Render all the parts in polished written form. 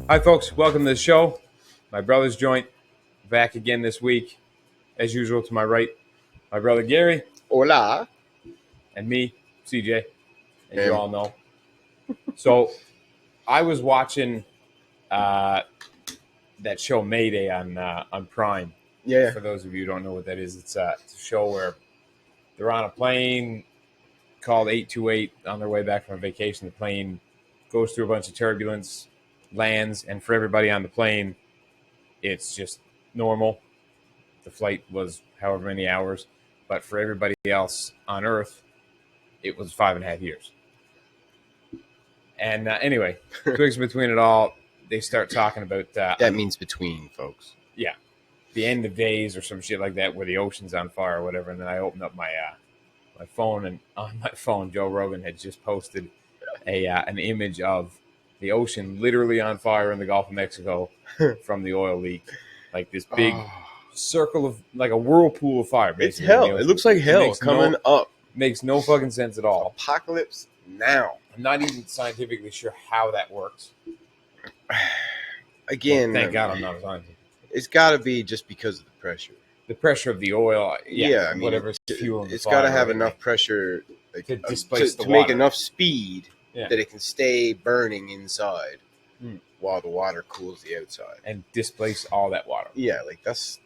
Hi, folks. Welcome to the show. My brother's joint back again this week. As usual, to my right, my brother Gary, Hola. and me, CJ, as you Him. all know. So, I was watching that show Mayday on Prime. Yeah. For those of you who don't know what that is, it's a show where they're on a plane called 828 on their way back from a vacation. The plane goes through a bunch of turbulence, lands, and for everybody on the plane, it's just normal. The flight was however many hours, but for everybody else on Earth, it was 5.5 years. And anyway, twigs between it all, they start talking about That means between, folks. the end of days or some shit like that, where the ocean's on fire or whatever. And then I opened up my phone, and on my phone, Joe Rogan had just posted an image of the ocean literally on fire in the Gulf of Mexico from the oil leak, like this big circle of like a whirlpool of fire. It's Basically, hell. It looks like hell coming up. Makes no fucking sense at all. Apocalypse now. I'm not even scientifically sure how that works. Again, Thank God I'm not a scientist. It's got to be just because of the pressure. The pressure of the oil, I mean, whatever's fueling the it's fire, got to have right? enough pressure to displace the to make water. enough speed Yeah. that it can stay burning inside Hmm. while the water cools the outside. and displace all that water. Yeah, like that's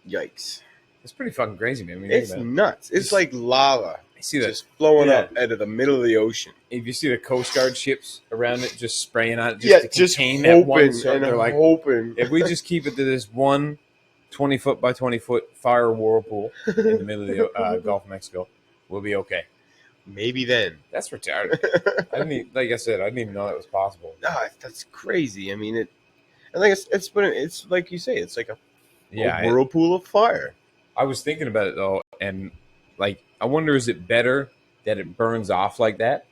yikes. It's pretty fucking crazy, man. I mean, It's nuts. It's like lava I see that. just flowing Yeah. up out of the middle of the ocean. If you see the Coast Guard ships around it, just spraying on it, just to just contain that one. hoping So and they're like, hoping. if we just keep it to this one 20 foot by 20 foot fire whirlpool in the middle of the Gulf of Mexico, we'll be okay. Maybe then. That's retarded. Like I said, I didn't even know that was possible. That's crazy. I mean, I think it's like you say, it's like a whirlpool of fire. I was thinking about it though, and like, I wonder, is it better that it burns off like that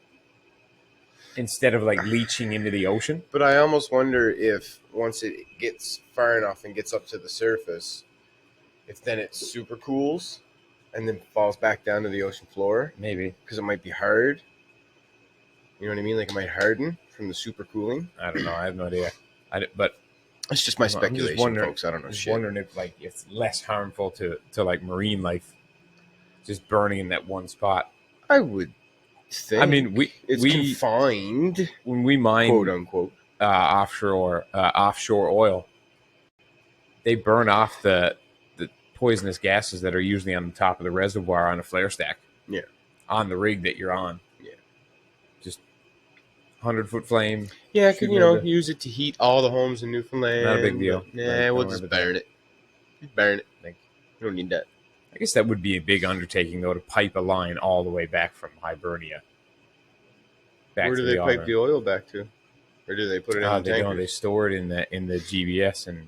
instead of like leaching into the ocean? But I almost wonder if once it gets far enough and gets up to the surface, if then it super cools and then falls back down to the ocean floor. Maybe, because it might be hard. You know what I mean? Like it might harden from the super cooling. I don't know. I have no idea. But it's just my speculation, folks. I don't know. Just wondering if like it's less harmful to like marine life, just burning in that one spot. I would think. I mean, we confined when we mine, quote unquote, offshore oil. They burn off the poisonous gases that are usually on the top of the reservoir on a flare stack. Yeah, on the rig that you're on. Yeah, just 100-foot flame. Yeah, I could use it to heat all the homes in Newfoundland. Not a big deal. Nah, we'll just burn it. Just burn it. Like, you don't need that. I guess that would be a big undertaking, though, to pipe a line all the way back from Hibernia. Where do they pipe the oil back to? Or do they put it in the tankers? They store it in the GBS and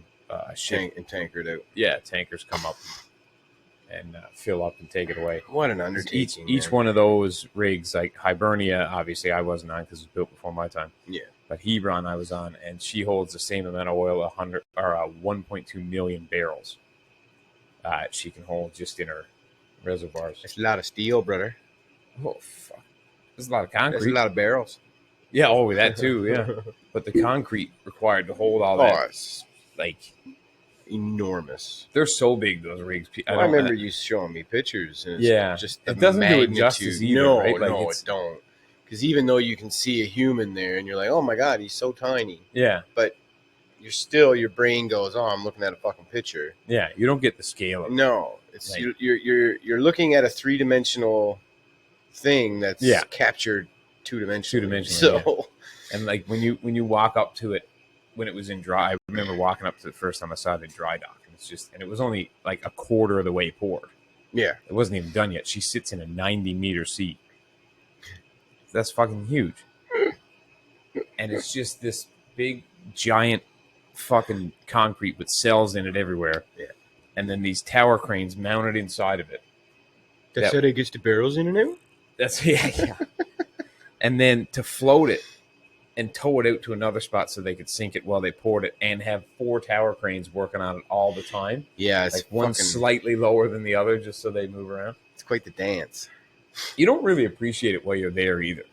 tanker it out. Yeah, tankers come up and fill up and take it away. What an undertaking! Each one of those rigs, like Hibernia, obviously I wasn't on because it was built before my time. Yeah, but Hebron I was on, and she holds the same amount of oil, 1.2 million barrels. She can hold just in her reservoirs. It's a lot of steel, brother. Oh fuck! There's a lot of concrete. There's a lot of barrels. Yeah, that too. Yeah, but the concrete required to hold all that, it's like enormous. They're so big, those rigs. I remember you showing me pictures. And it's just it doesn't do it justice either. No, right? No, it don't. Because even though you can see a human there, and you're like, oh my god, he's so tiny. Yeah, but your brain goes, oh, I'm looking at a fucking picture. Yeah, you don't get the scale of it. No, it's like, you're looking at a 3-dimensional thing that's captured 2-dimensionally. So, and like when you walk up to it, when it was in dry, I remember walking up to the first time I saw it in dry dock, and it was only like a quarter of the way poured. Yeah, it wasn't even done yet. She sits in a 90-meter seat. That's fucking huge, and it's just this big, giant, fucking concrete with cells in it everywhere. Yeah, and then these tower cranes mounted inside of it. That's how they get the barrels in and out. That's yeah. And then to float it and tow it out to another spot so they could sink it while they poured it, and have 4 tower cranes working on it all the time. Yeah, it's like one slightly lower than the other just so they move around. It's quite the dance. You don't really appreciate it while you're there either.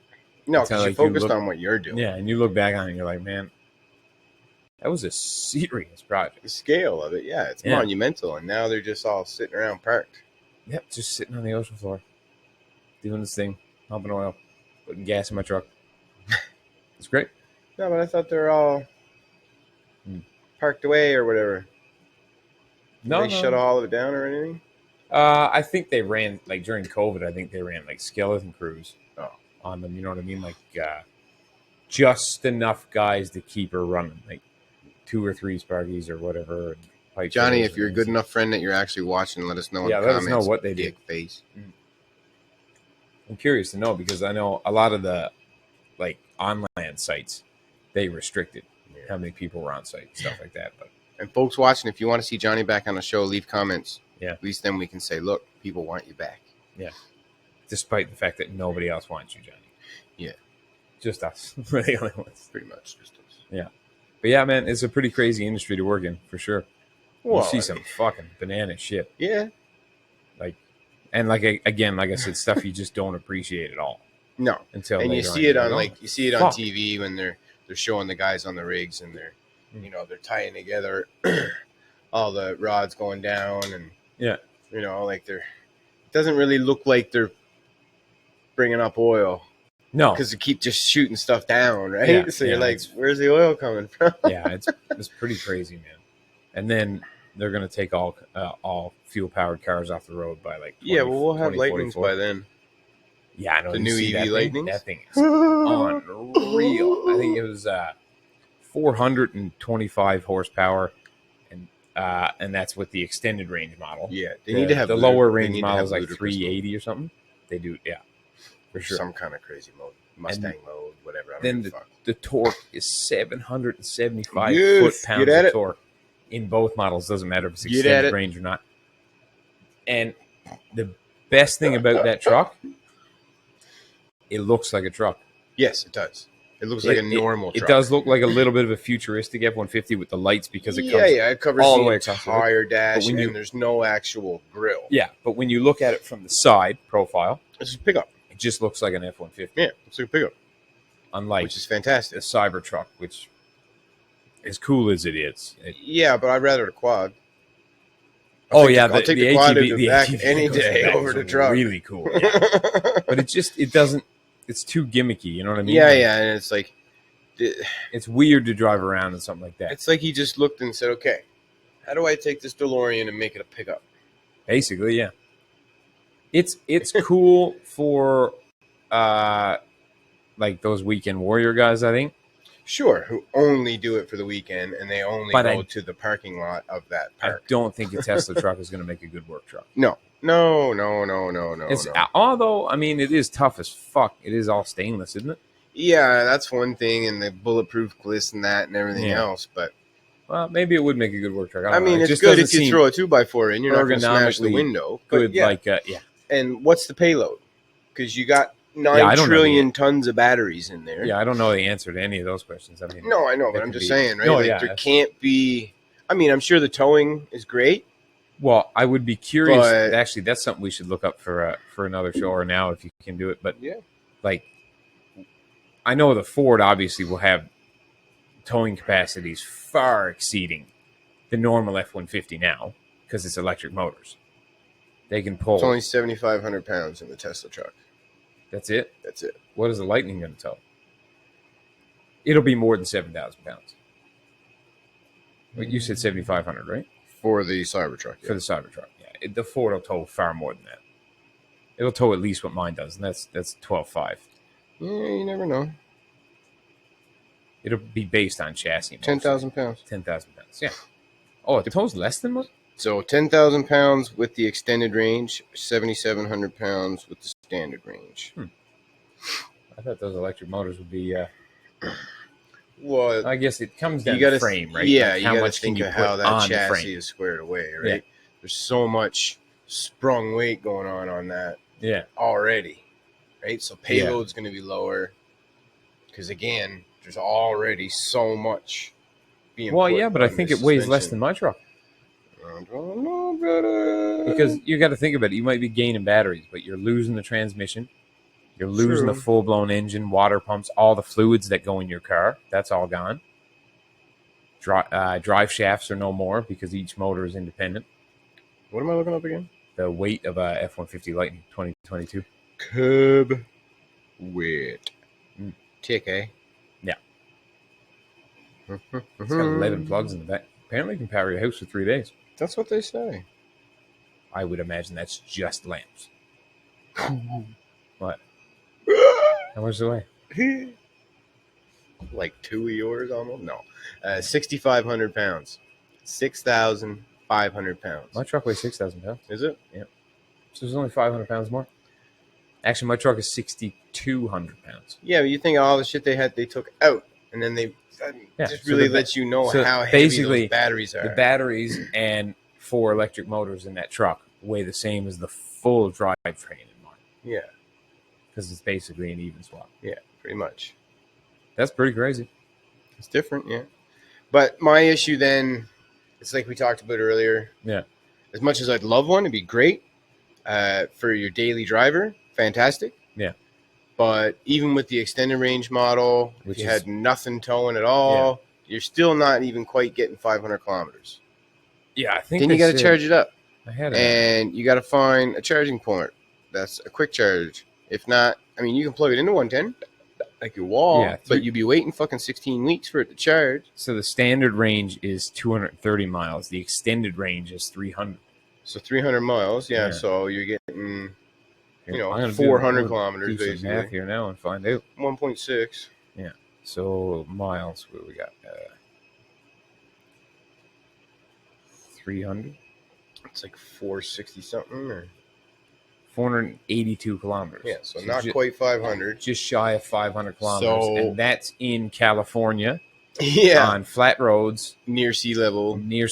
No, because you're focused on what you're doing. Yeah, and you look back on it and you're like, man, That was a serious project. The scale of it, yeah, it's monumental. And now they're just all sitting around parked. Yep, just sitting on the ocean floor, doing this thing, pumping oil, putting gas in my truck. It's great. No, but I thought they're all parked away or whatever. No, Did they shut all of it down or anything? I think they ran, like, during COVID, I think they ran, like, skeleton crews on them. You know what I mean? Like, just enough guys to keep her running, like 2 or 3 Sparkies or whatever. And pipe Johnny, fitters if you're a and good enough friend that you're actually watching, let us know in the let comments. us know what they did. Dick face. I'm curious to know because I know a lot of the, like, on-land sites, they restricted how many people were on site and stuff like that. But And folks watching, if you want to see Johnny back on the show, leave comments. Yeah. At least then we can say, look, people want you back. Yeah. Despite the fact that nobody else wants you, Johnny. Yeah. Just us. We're the only ones. Pretty much just us. Yeah. But yeah, man, it's a pretty crazy industry to work in, for sure. Well, you see some fucking banana shit. Yeah. And like I said, stuff you just don't appreciate at all. No. Until and you later see it on you go, like you see it on TV when they're showing the guys on the rigs and they're they're tying together all the rods going down and like it doesn't really look like they're bringing up oil. No, because they keep just shooting stuff down, right? Yeah, so you're like, where's the oil coming from? Yeah, it's pretty crazy, man. And then they're gonna take all fuel powered cars off the road by like 20, we'll have Lightnings by then. Yeah, I know the new EV Lightnings. That thing is unreal. I think it was 425 horsepower, and that's with the extended range model. Yeah, they need to have the lower range model is like 380 or something. They do, yeah, for sure. Some kind of crazy mode, Mustang mode, whatever. Then the torque is 775 Yes, foot-pounds of torque in both models. Doesn't matter if it's extended range or not. And the best thing about that truck, it looks like a truck. Yes, it does. It looks like a normal truck. It does look like a little bit of a futuristic F-150 with the lights because it comes it covers all the the way entire dash and there's no actual grill. Yeah, but when you look at it from the side profile, it's a pickup. It just looks like an F-150. Yeah, it's like a pickup. Unlike which is fantastic. The Cybertruck, which as cool as it is. Yeah, but I'd rather a quad. I'll take the quad back any day over the truck. Really cool. Yeah. But it doesn't. It's too gimmicky. You know what I mean? Yeah, and it's like it's weird to drive around in something like that. It's like he just looked and said, "Okay, how do I take this DeLorean and make it a pickup?" Basically, yeah. It's cool for like those weekend warrior guys, I think. Sure, who only do it for the weekend and they only go to the parking lot of that park. I don't think a Tesla truck is going to make a good work truck. No. Although, I mean, it is tough as fuck. It is all stainless, isn't it? Yeah, that's one thing, and the bulletproof this and that and everything else. But maybe it would make a good work truck. I mean, it's good if you throw a 2x4 in. You're not going to smash the window. Good, And what's the payload? Because you got 9 trillion tons of batteries in there. Yeah, I don't know the answer to any of those questions. I mean, no, I know, but I'm just saying, right? There can't be. I mean, I'm sure the towing is great. Well, I would be curious. Actually, that's something we should look up for another show or now if you can do it. But like, I know the Ford obviously will have towing capacities far exceeding the normal F-150 now because it's electric motors. They can pull. It's only 7,500 pounds in the Tesla truck. That's it? That's it. What is the Lightning going to tow? It'll be more than 7,000 pounds. But you said 7,500, right? For the Cybertruck. For the Cybertruck, yeah. The Ford will tow far more than that. It'll tow at least what mine does, and that's 12.5. Yeah, you never know. It'll be based on chassis. 10,000 pounds. 10,000 pounds, yeah. Oh, it tows less than what? So 10,000 pounds with the extended range, 7,700 pounds with the standard range. I thought those electric motors would be... well, I guess it comes down to frame, right? Yeah, like you got to think of how that chassis is squared away, right? Yeah. There's so much sprung weight going on that already, right? So payload's going to be lower because, again, there's already so much being but I think it weighs less than my truck. I don't know, brother. Because you got to think about it. You might be gaining batteries, but you're losing the transmission. You're losing the full-blown engine, water pumps, all the fluids that go in your car. That's all gone. Drive shafts are no more because each motor is independent. What am I looking up again? The weight of a F-150 Lightning 2022. Cub weight. Tick, eh? Yeah. It's got 11 plugs in the back. Apparently, you can power your house for 3 days. That's what they say. I would imagine that's just lamps. What? How much do they weigh? Like 2 of yours almost? No. 6,500 pounds. 6,500 pounds. My truck weighs 6,000 pounds. Is it? Yeah. So there's only 500 pounds more. Actually, my truck is 6,200 pounds. Yeah, but you think all the shit they took out, and then they just really let you know how heavy those batteries are. The batteries and 4 electric motors in that truck weigh the same as the full drivetrain in mine. Yeah. Because it's basically an even swap. Yeah, pretty much. That's pretty crazy. It's different, yeah. But my issue then, it's like we talked about earlier. Yeah. As much as I'd love one, it'd be great for your daily driver. Fantastic. Yeah. But even with the extended range model, if you had nothing towing at all, you're still not even quite getting 500 kilometers. Yeah, I think then you got to charge it up. And you got to find a charging port that's a quick charge. If not, I mean, you can plug it into 110, like your wall, but you'd be waiting fucking 16 weeks for it to charge. So the standard range is 230 miles. The extended range is 300. So 300 miles, yeah. So you're getting, 400 kilometers do some math here now and find out. 1.6. Yeah. So miles, what we got? 300. It's like 460 something or 482 kilometers. Yeah, so not quite 500. Just shy of 500 kilometers. And that's in California. Yeah. On flat roads. Near sea level. Nice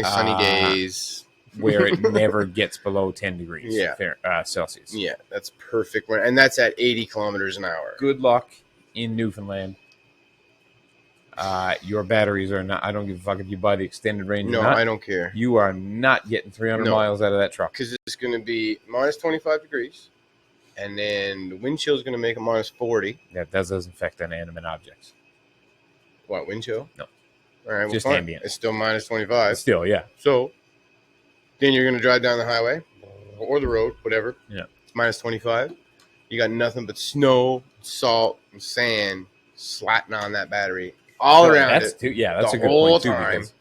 sunny days. Where it never gets below 10 degrees Celsius. Yeah, that's perfect. And that's at 80 kilometers an hour. Good luck in Newfoundland. Your batteries are not, I don't give a fuck if you buy the extended range or not. No, I don't care. You are not getting 300 miles out of that truck. Because it's going to be minus 25 degrees. And then the wind chill is going to make it minus 40. That doesn't affect inanimate objects. What, wind chill? No. All right, just fine. ambient. It's still minus 25. Still, yeah. So then you're going to drive down the highway or the road, whatever. Yeah. It's minus 25. You got nothing but snow, salt, and sand slatting on that battery all around that's it. That's a good point, too. Because,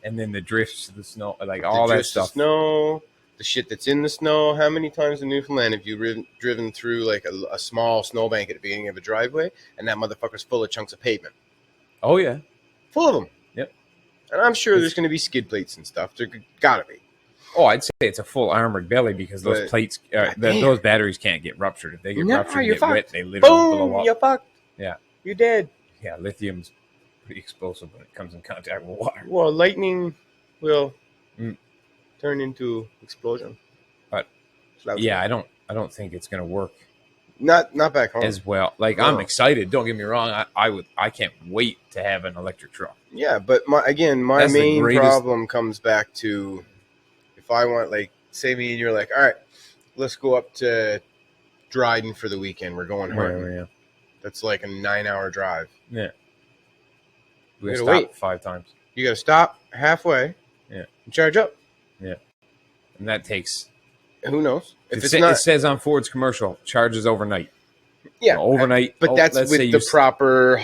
and then the drifts, the snow, like all that stuff. The snow, the shit that's in the snow. How many times in Newfoundland have you driven through like a small snowbank at the beginning of a driveway and that motherfucker's full of chunks of pavement? Oh, yeah. Full of them. Yep. And I'm sure there's going to be skid plates and stuff. There gotta be. Oh, I'd say it's a full armored belly because those plates, those batteries can't get ruptured. If they get ruptured, get wet, they literally blow up. You're fucked. Yeah. You're dead. Yeah, lithium's pretty explosive when it comes in contact with water. Well, lightning will turn into explosion. But yeah, I don't think it's going to work. Not back home as well. Like I'm excited. Don't get me wrong. I can't wait to have an electric truck. Yeah, but my main problem comes back to if I want, like, say me and you're like, all right, let's go up to Dryden for the weekend. We're going hunting. Yeah. That's like a 9-hour drive. Yeah. We got to stop 5 times. You got to stop halfway. Yeah. And charge up. Yeah. And that takes. Who knows? If it says on Ford's commercial, charges overnight. Yeah. Overnight. But that's with the proper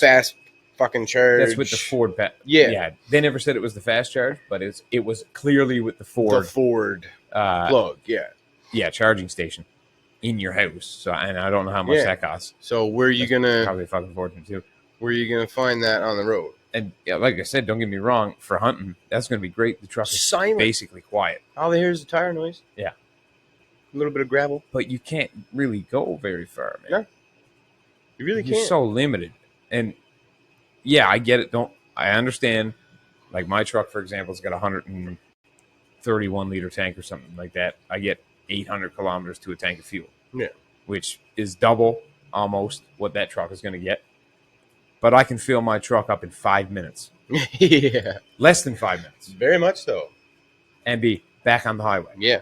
fast fucking charge. That's with the Ford. Yeah. They never said it was the fast charge, but it was clearly with the Ford. The Ford plug. Yeah. Yeah. Charging station in your house. So, and I don't know how much that costs. So where are you going to. Probably fucking fortune too. Where are you going to find that on the road? And like I said, don't get me wrong, for hunting, that's going to be great. The truck is basically quiet. All they hear is the tire noise. Yeah. A little bit of gravel. But you can't really go very far, man. Yeah. You really can't. You're so limited. And yeah, I get it. I understand. Like my truck, for example, has got a 131 liter tank or something like that. I get 800 kilometers to a tank of fuel. Yeah. Which is double almost what that truck is going to get. But I can fill my truck up in 5 minutes. Yeah. Less than 5 minutes. Very much so. And be back on the highway. Yeah.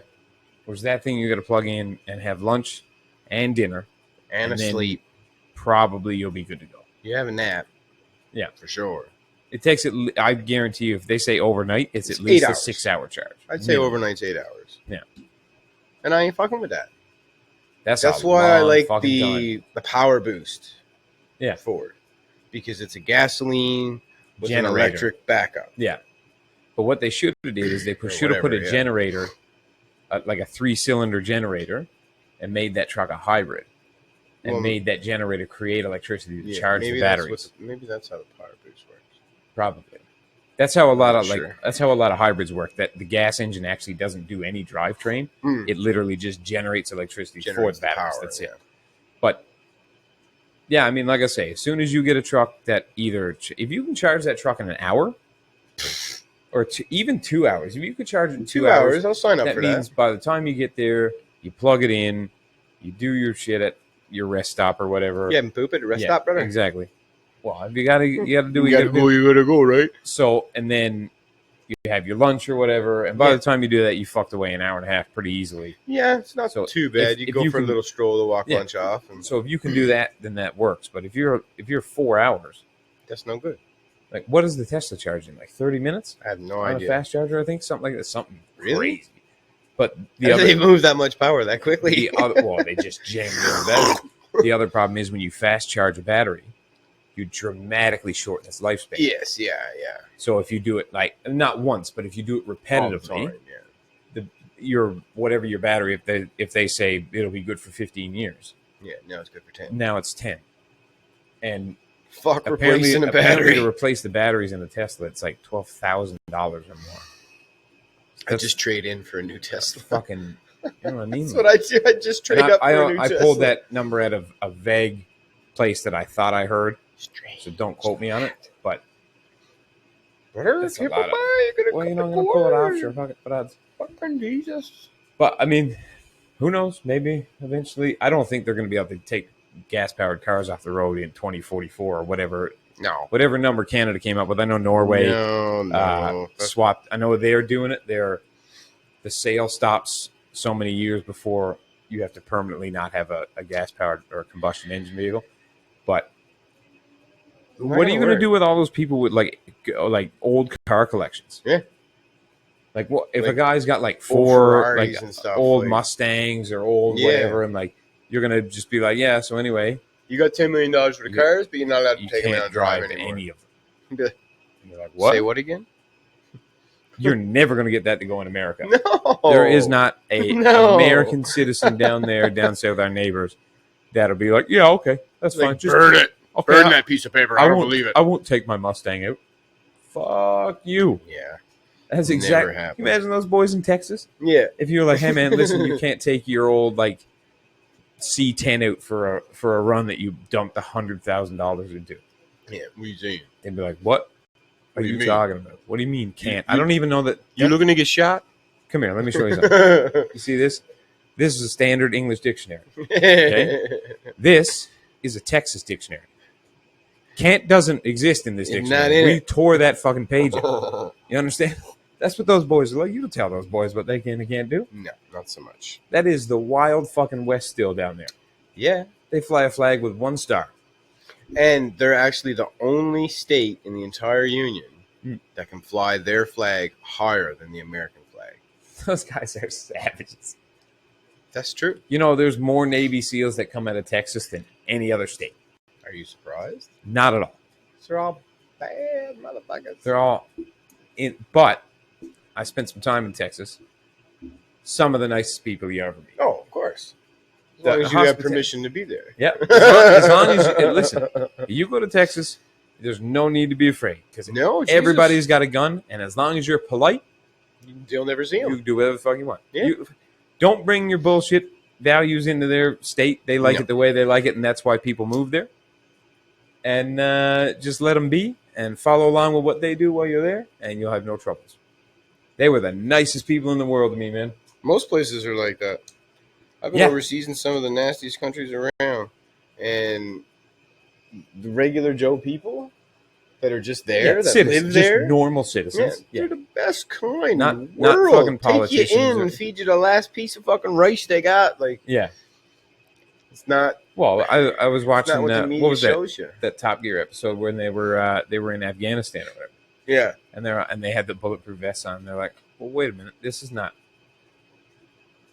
Whereas that thing you got to plug in and have lunch and dinner. And a sleep. Probably you'll be good to go. You have a nap. Yeah. For sure. It takes it. I guarantee you, if they say overnight, it's at least a 6-hour charge. I'd say overnight's 8 hours. Yeah, and I ain't fucking with that. That's why I like the power boost. Yeah, Ford, because it's a gasoline with an electric backup. Yeah, but what they should have did is they should have put a generator, like a 3-cylinder generator, and made that truck a hybrid. And made that generator create electricity to charge the batteries. Maybe that's how the power boost works. Probably. That's how a lot of hybrids work. That the gas engine actually doesn't do any drivetrain. It literally just generates electricity for the batteries. That's it. But yeah, I mean, like I say, as soon as you get a truck that if you can charge that truck in an hour, or even 2 hours, if you could charge it in 2 hours, I'll sign up for that. That means by the time you get there, you plug it in, you do your shit at your rest stop or whatever. You haven't poop at a rest stop, brother? Exactly. Well, if you gotta do what you gotta go, right? So, and then you have your lunch or whatever, and by the time you do that, you fucked away an hour and a half pretty easily. Yeah, it's not too bad. You go for a little stroll to walk lunch off. So if you can do that, then that works. But if you're 4 hours, that's no good. Like, what is the Tesla charging? Like 30 minutes? I have no idea. A fast charger, I think, something like that. Something crazy. But they move that much power that quickly. They just jam it in. The other problem is when you fast charge a battery, you dramatically shorten its lifespan. Yes, yeah. So if you do it not once, but if you do it repetitively, your whatever your battery, if they say it'll be good for 15 years, now it's good for 10. Now it's 10, and replacing a battery to replace the batteries in the Tesla, it's like $12,000 or more. I just trade in for a new Tesla. Fucking, you know what I mean? That's what I do. I just trade up for a new Tesla. I pulled that number out of a vague place that I thought I heard. So don't quote me on it. But that's a lot of, well, I'm going to pull it off. Sure, fuck it. But fucking Jesus. But I mean, who knows? Maybe eventually. I don't think they're going to be able to take gas-powered cars off the road in 2044 or whatever. No. Whatever number Canada came up with. I know Norway swapped. I know they're doing it. The sale stops so many years before you have to permanently not have a gas-powered or a combustion engine vehicle. But what are you going to do with all those people with like old car collections? Yeah. Like, what if a guy's got like 4 like and stuff, old Mustangs or old whatever, and like you're gonna just be like, yeah. So anyway, you got $10 million for the cars, but you're not allowed to take them out and drive anymore. Any of them. And you're like, what? Say what again? You're never gonna get that to go in America. No, there is not a American citizen down south, our neighbors, that'll be like, yeah, okay, that's fine. Just burn it. Okay, burn that piece of paper. I don't believe it. I won't take my Mustang out. Fuck you. Yeah. That's exactly. Can you imagine those boys in Texas? Yeah. If you're like, hey man, listen, you can't take your old like C10 out for a run that you dumped $100,000 into. Yeah, what are you saying? They'd be like, what are you talking about? What do you mean can't? I don't even know that. You're looking to get shot? Come here, let me show you something. You see this? This is a standard English dictionary. Okay? This is a Texas dictionary. Can't doesn't exist in this dictionary. We tore that fucking page out. You understand? That's what those boys are like. You can tell those boys what they can and can't do. No, not so much. That is the wild fucking West still down there. Yeah. They fly a flag with 1 star. And they're actually the only state in the entire union that can fly their flag higher than the American flag. Those guys are savages. That's true. You know, there's more Navy SEALs that come out of Texas than any other state. Are you surprised? Not at all. They're all bad motherfuckers. They're all in, but I spent some time in Texas. Some of the nicest people you ever meet. Oh, of course. As long as you have permission to be there. Yeah. As long as you listen, you go to Texas, there's no need to be afraid because everybody's got a gun, and as long as you're polite, you'll never see them. You can do whatever the fuck you want. Yeah. Don't bring your bullshit values into their state. They like it the way they like it, and that's why people move there. And just let them be and follow along with what they do while you're there, and you'll have no troubles. They were the nicest people in the world to me, man. Most places are like that. I've been overseas in some of the nastiest countries around, and the regular Joe people that are just there, that live there, just normal citizens. They're the best kind not, in the world. Not fucking politicians. Take you in and feed you the last piece of fucking rice they got. Like, yeah, it's not Well, I was watching what was that Top Gear episode when they were in Afghanistan or whatever. Yeah, and they had the bulletproof vests on. They're like, well, wait a minute, this is not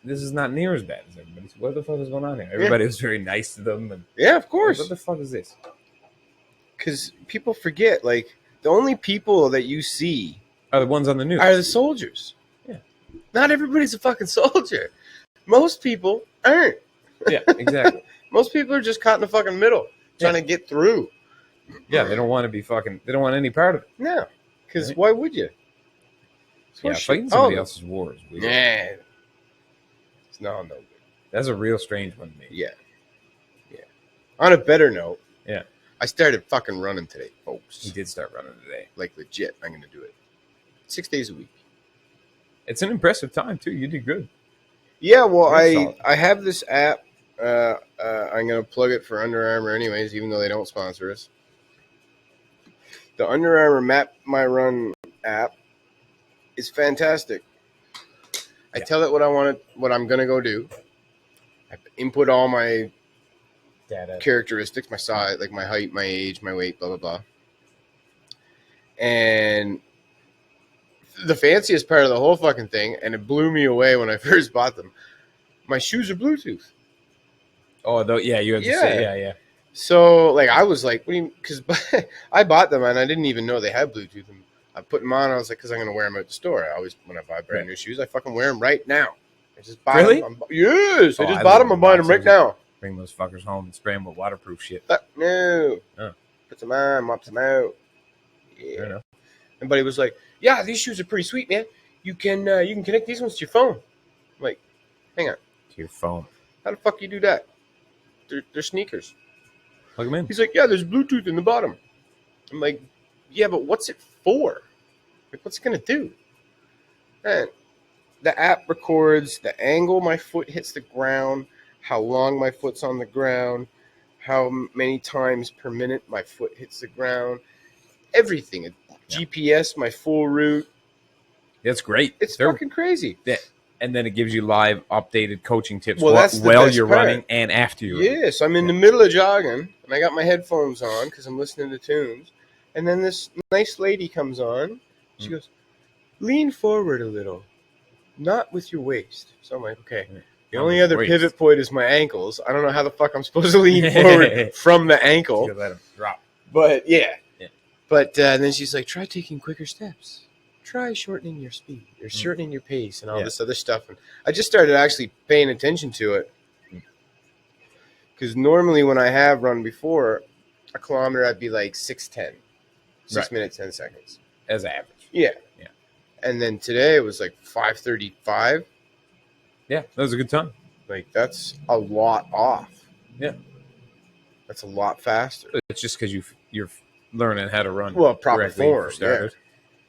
near as bad as everybody's. What the fuck is going on here? Everybody was very nice to them. And, yeah, of course. What the fuck is this? Because people forget, like, the only people that you see are the ones on the news. Are the soldiers. Yeah. Not everybody's a fucking soldier. Most people aren't. Yeah, exactly. Most people are just caught in the fucking middle, trying to get through. Yeah, they don't want to be fucking. They don't want any part of it. No, because why would you? Yeah, fighting somebody else's war is weird. Yeah, it's no good. That's a real strange one to me. Yeah. On a better note, yeah, I started fucking running today, folks. You did start running today, like legit. I'm gonna do it 6 days a week. It's an impressive time too. You did good. Yeah, well, I have this app. I'm gonna plug it for Under Armour, anyways, even though they don't sponsor us. The Under Armour Map My Run app is fantastic. I tell it what I'm gonna go do. I input all my data, characteristics, my size, like my height, my age, my weight, blah blah blah. And the fanciest part of the whole fucking thing, and it blew me away when I first bought them. My shoes are Bluetooth. Oh, yeah, you have to say, yeah. So, like, I was like, what do you? Because I bought them and I didn't even know they had Bluetooth. And I put them on. I was like, because I'm gonna wear them at the store. I always, when I buy brand new shoes, I fucking wear them right now. I just bought them. Yes, I just bought them. I'm buying them right now. Bring those fuckers home and spray them with waterproof shit. No. Put them on, mops them out. Yeah. Fair enough. And buddy was like, yeah, these shoes are pretty sweet, man. You can connect these ones to your phone. I'm like, hang on. To your phone. How the fuck you do that? They're sneakers. Plug them in. He's like, yeah, there's Bluetooth in the bottom. I'm like, yeah, but what's it for? Like, what's it going to do? And the app records the angle my foot hits the ground, how long my foot's on the ground, how many times per minute my foot hits the ground, everything. GPS, my full route. That's great. It's fucking crazy. Yeah. And then it gives you live updated coaching tips while you're running and after you're running. Yes, I'm in the middle of jogging, and I got my headphones on because I'm listening to tunes. And then this nice lady comes on. She goes, lean forward a little, not with your waist. So I'm like, okay. The only other pivot point is my ankles. I don't know how the fuck I'm supposed to lean forward from the ankle. You let them drop. But, yeah. But then she's like, try taking quicker steps. Try shortening your speed or shortening your pace and all this other stuff. And I just started actually paying attention to it. Because normally when I have run before, a kilometer, I'd be like 6:10. 6 minutes, 10 seconds. As average. Yeah. And then today it was like 5:35. Yeah, that was a good time. Like, that's a lot off. Yeah. That's a lot faster. It's just because you're learning how to run proper form, for starters.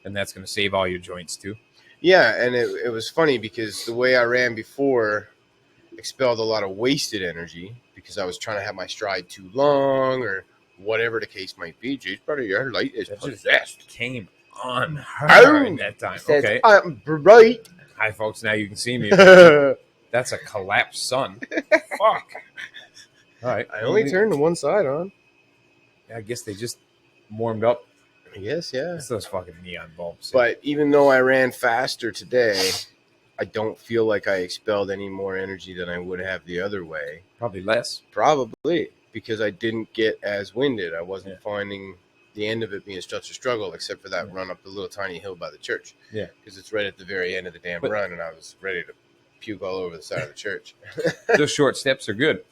And that's going to save all your joints too. Yeah, and it was funny because the way I ran before expelled a lot of wasted energy because I was trying to have my stride too long or whatever the case might be. Jeez, brother, your light is possessed. Came on hard that time. Okay. I'm bright. Hi, folks. Now you can see me. That's a collapsed sun. Fuck. All right. I only turned to one side on. I guess they just warmed up. I guess, yeah. It's those fucking neon bulbs. But even though I ran faster today, I don't feel like I expelled any more energy than I would have the other way. Probably less. Probably, because I didn't get as winded. I wasn't finding the end of it being such a struggle, except for that run up the little tiny hill by the church. Yeah. Because it's right at the very end of the damn run, and I was ready to puke all over the side of the church. Those short steps are good.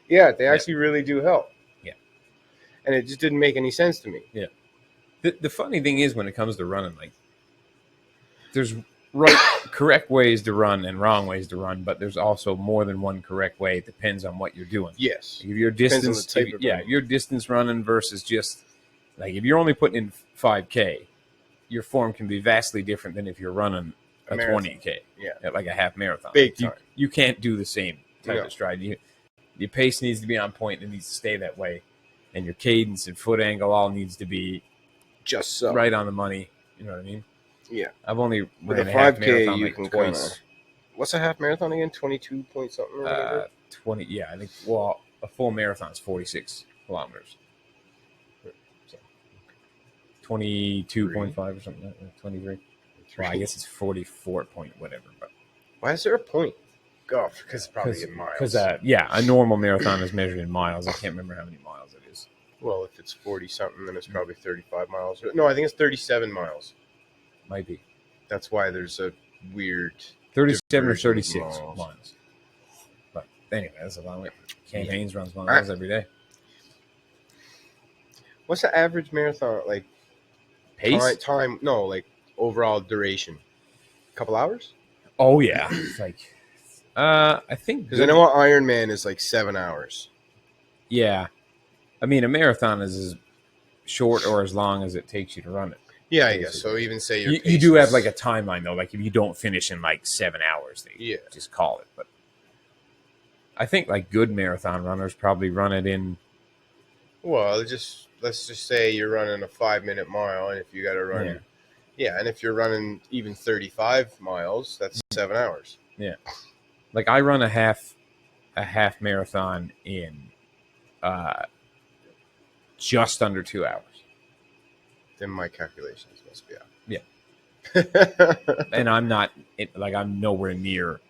Yeah, they actually really do help. Yeah. And it just didn't make any sense to me. Yeah. The funny thing is when it comes to running, like, there's correct ways to run and wrong ways to run, but there's also more than one correct way. It depends on what you're doing. Yes. If your distance, your distance running versus just, like, if you're only putting in 5K, your form can be vastly different than if you're running a 20K. Yeah. Like a half marathon. Big time. You can't do the same type of stride. Your pace needs to be on point and it needs to stay that way. And your cadence and foot angle all needs to be just so right on the money. You know what I mean? Yeah. I've only ran a 5K. You can twice. What's a half marathon again? 22 point something. 20. Yeah, I think. Well, a full marathon is 46 kilometers. So 22.5 or something like that, 23. Well, I guess it's 44 point whatever. But why is there a point? Oh, because it's probably in miles. Because a normal marathon is measured in miles. I can't remember how many miles it is. Well, if it's 40 something, then it's probably 35 miles. No, I think it's 37 miles. Might be. That's why there's a weird 37 or 36 miles. But anyway, that's a long way. Cam Hanes runs one of those every day. What's the average marathon like? Pace? Time? No, like overall duration. A couple hours? Oh yeah, it's like I think because I know what Ironman is like 7 hours. Yeah, I mean a marathon is as short or as long as it takes you to run it. Yeah, I guess so. Even say you do have like a timeline though. Like if you don't finish in like 7 hours, they just call it. But I think like good marathon runners probably run it in. Well, let's just say you're running a 5-minute mile, and if you got to run, and if you're running even 35 miles, that's 7 hours. Yeah, like I run a half marathon in just under 2 hours. Then my calculations must be out. Yeah, and I'm nowhere near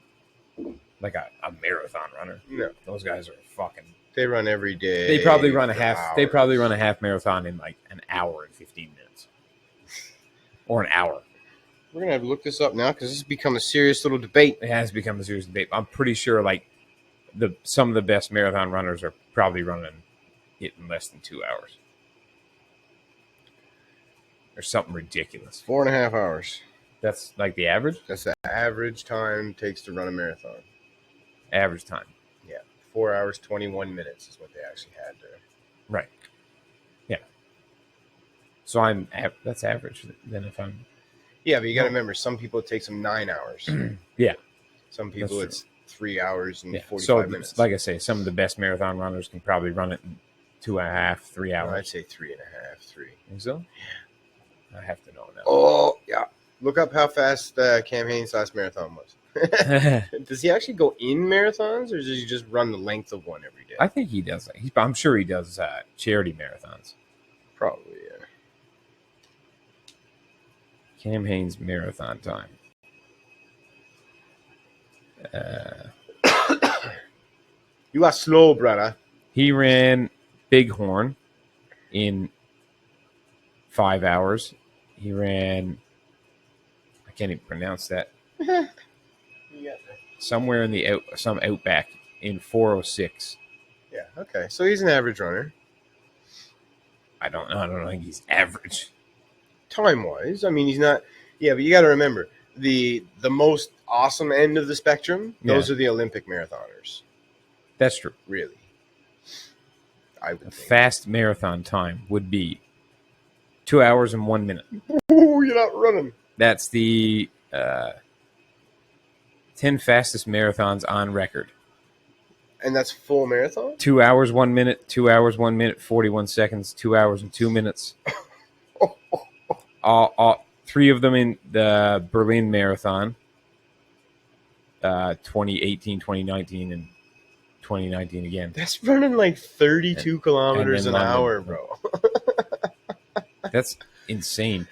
like a marathon runner. No, those guys are fucking. They run every day. They probably run a half. Hours. They probably run a half marathon in like an hour and 15 minutes, or an hour. We're gonna have to look this up now because this has become a serious little debate. It has become a serious debate. I'm pretty sure like some of the best marathon runners are probably running it in less than 2 hours. Or something ridiculous. 4.5 hours. That's like the average? That's the average time it takes to run a marathon. Average time. Yeah. 4 hours, 21 minutes is what they actually had there. Right. Yeah. So that's average then if I'm. Yeah, but you got to remember, some people it takes them 9 hours. Yeah. Some people it's 3 hours and 45 minutes. Like I say, some of the best marathon runners can probably run it in 2.5, 3 hours. No, I'd say 3.5, 3. Think so? Yeah. I have to know now. Oh, yeah. Look up how fast Cam Hanes' last marathon was. Does he actually go in marathons, or does he just run the length of one every day? I think he does. I'm sure he does charity marathons. Probably, yeah. Cam Hanes' marathon time. You are slow, brother. He ran Bighorn in 5 hours. He ran, I can't even pronounce that. Somewhere in some outback in 4:06. Yeah, okay. So he's an average runner. I don't think he's average. Time-wise, I mean, he's not. Yeah, but you got to remember the most awesome end of the spectrum. Those are the Olympic marathoners. That's true. Really, I would think. Fast marathon time would be 2 hours and 1 minute. Ooh, you're not running. That's the 10 fastest marathons on record. And that's full marathon? 2 hours, 1 minute, 2 hours, 1 minute, 41 seconds, 2 hours and 2 minutes. All 3 of them in the Berlin Marathon, 2018, 2019, and 2019 again. That's running like 32 kilometers an hour, bro. That's insane.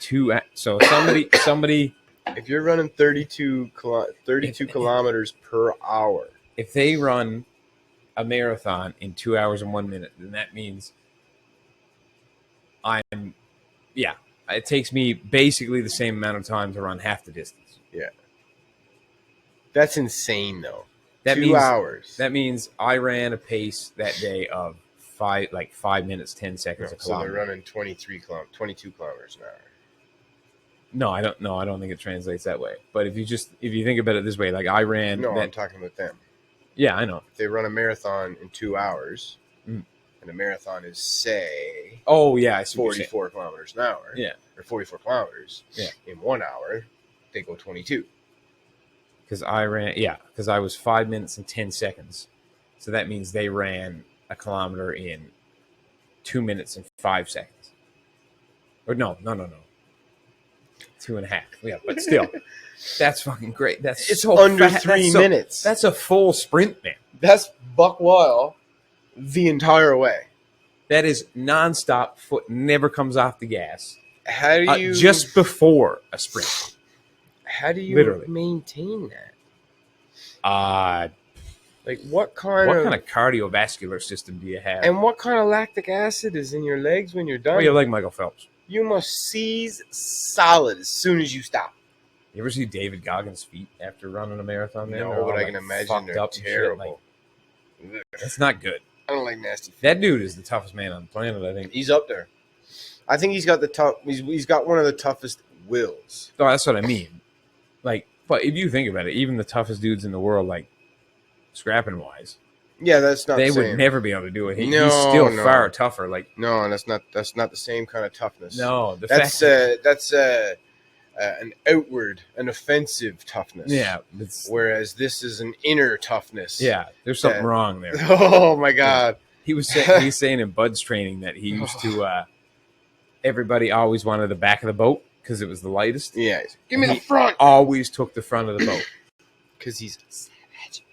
So somebody. If you're running 32 kilometers per hour, if they run a marathon in 2 hours and 1 minute, then that means it takes me basically the same amount of time to run half the distance. Yeah. That's insane, though. That 2 means, hours. That means I ran a pace that day of 5 minutes, 10 seconds a kilometer. So they're running 22 kilometers an hour. No, I don't know. I don't think it translates that way. But if you think about it this way, like I ran. No, I'm talking about them. Yeah, I know. If they run a marathon in 2 hours, and a marathon is, say, 44 kilometers an hour. Yeah. Or 44 kilometers. Yeah. In 1 hour, they go 22. Because I was 5 minutes and 10 seconds. So that means they ran a kilometer in 2 minutes and 5 seconds. Or no. 2.5. Yeah, but still, that's fucking great. It's so under 3 minutes. That's a full sprint, man. That's buck wild the entire way. That is nonstop. Foot never comes off the gas. How do you just before a sprint? How do you literally maintain that? Like what kind of cardiovascular system do you have? And what kind of lactic acid is in your legs when you're done? Well, you're like Michael Phelps. You must seize solid as soon as you stop. You ever see David Goggins' feet after running a marathon? No, but I can imagine they're terrible. It's not good. I don't like nasty feet. That dude is the toughest man on the planet, I think. He's up there. I think he's got he's got one of the toughest wills. Oh, that's what I mean. Like, but if you think about it, even the toughest dudes in the world, like scrapping wise, yeah, that's not. They would never be able to do it. He's still far tougher. Like, no, that's not the same kind of toughness. No, that's an outward, an offensive toughness. Yeah. Whereas this is an inner toughness. Yeah, there's something wrong there. Oh my God. Yeah. He's saying in Bud's training that he used to. Everybody always wanted the back of the boat because it was the lightest. Yeah, give me the front. Always took the front of the boat because he's a savage.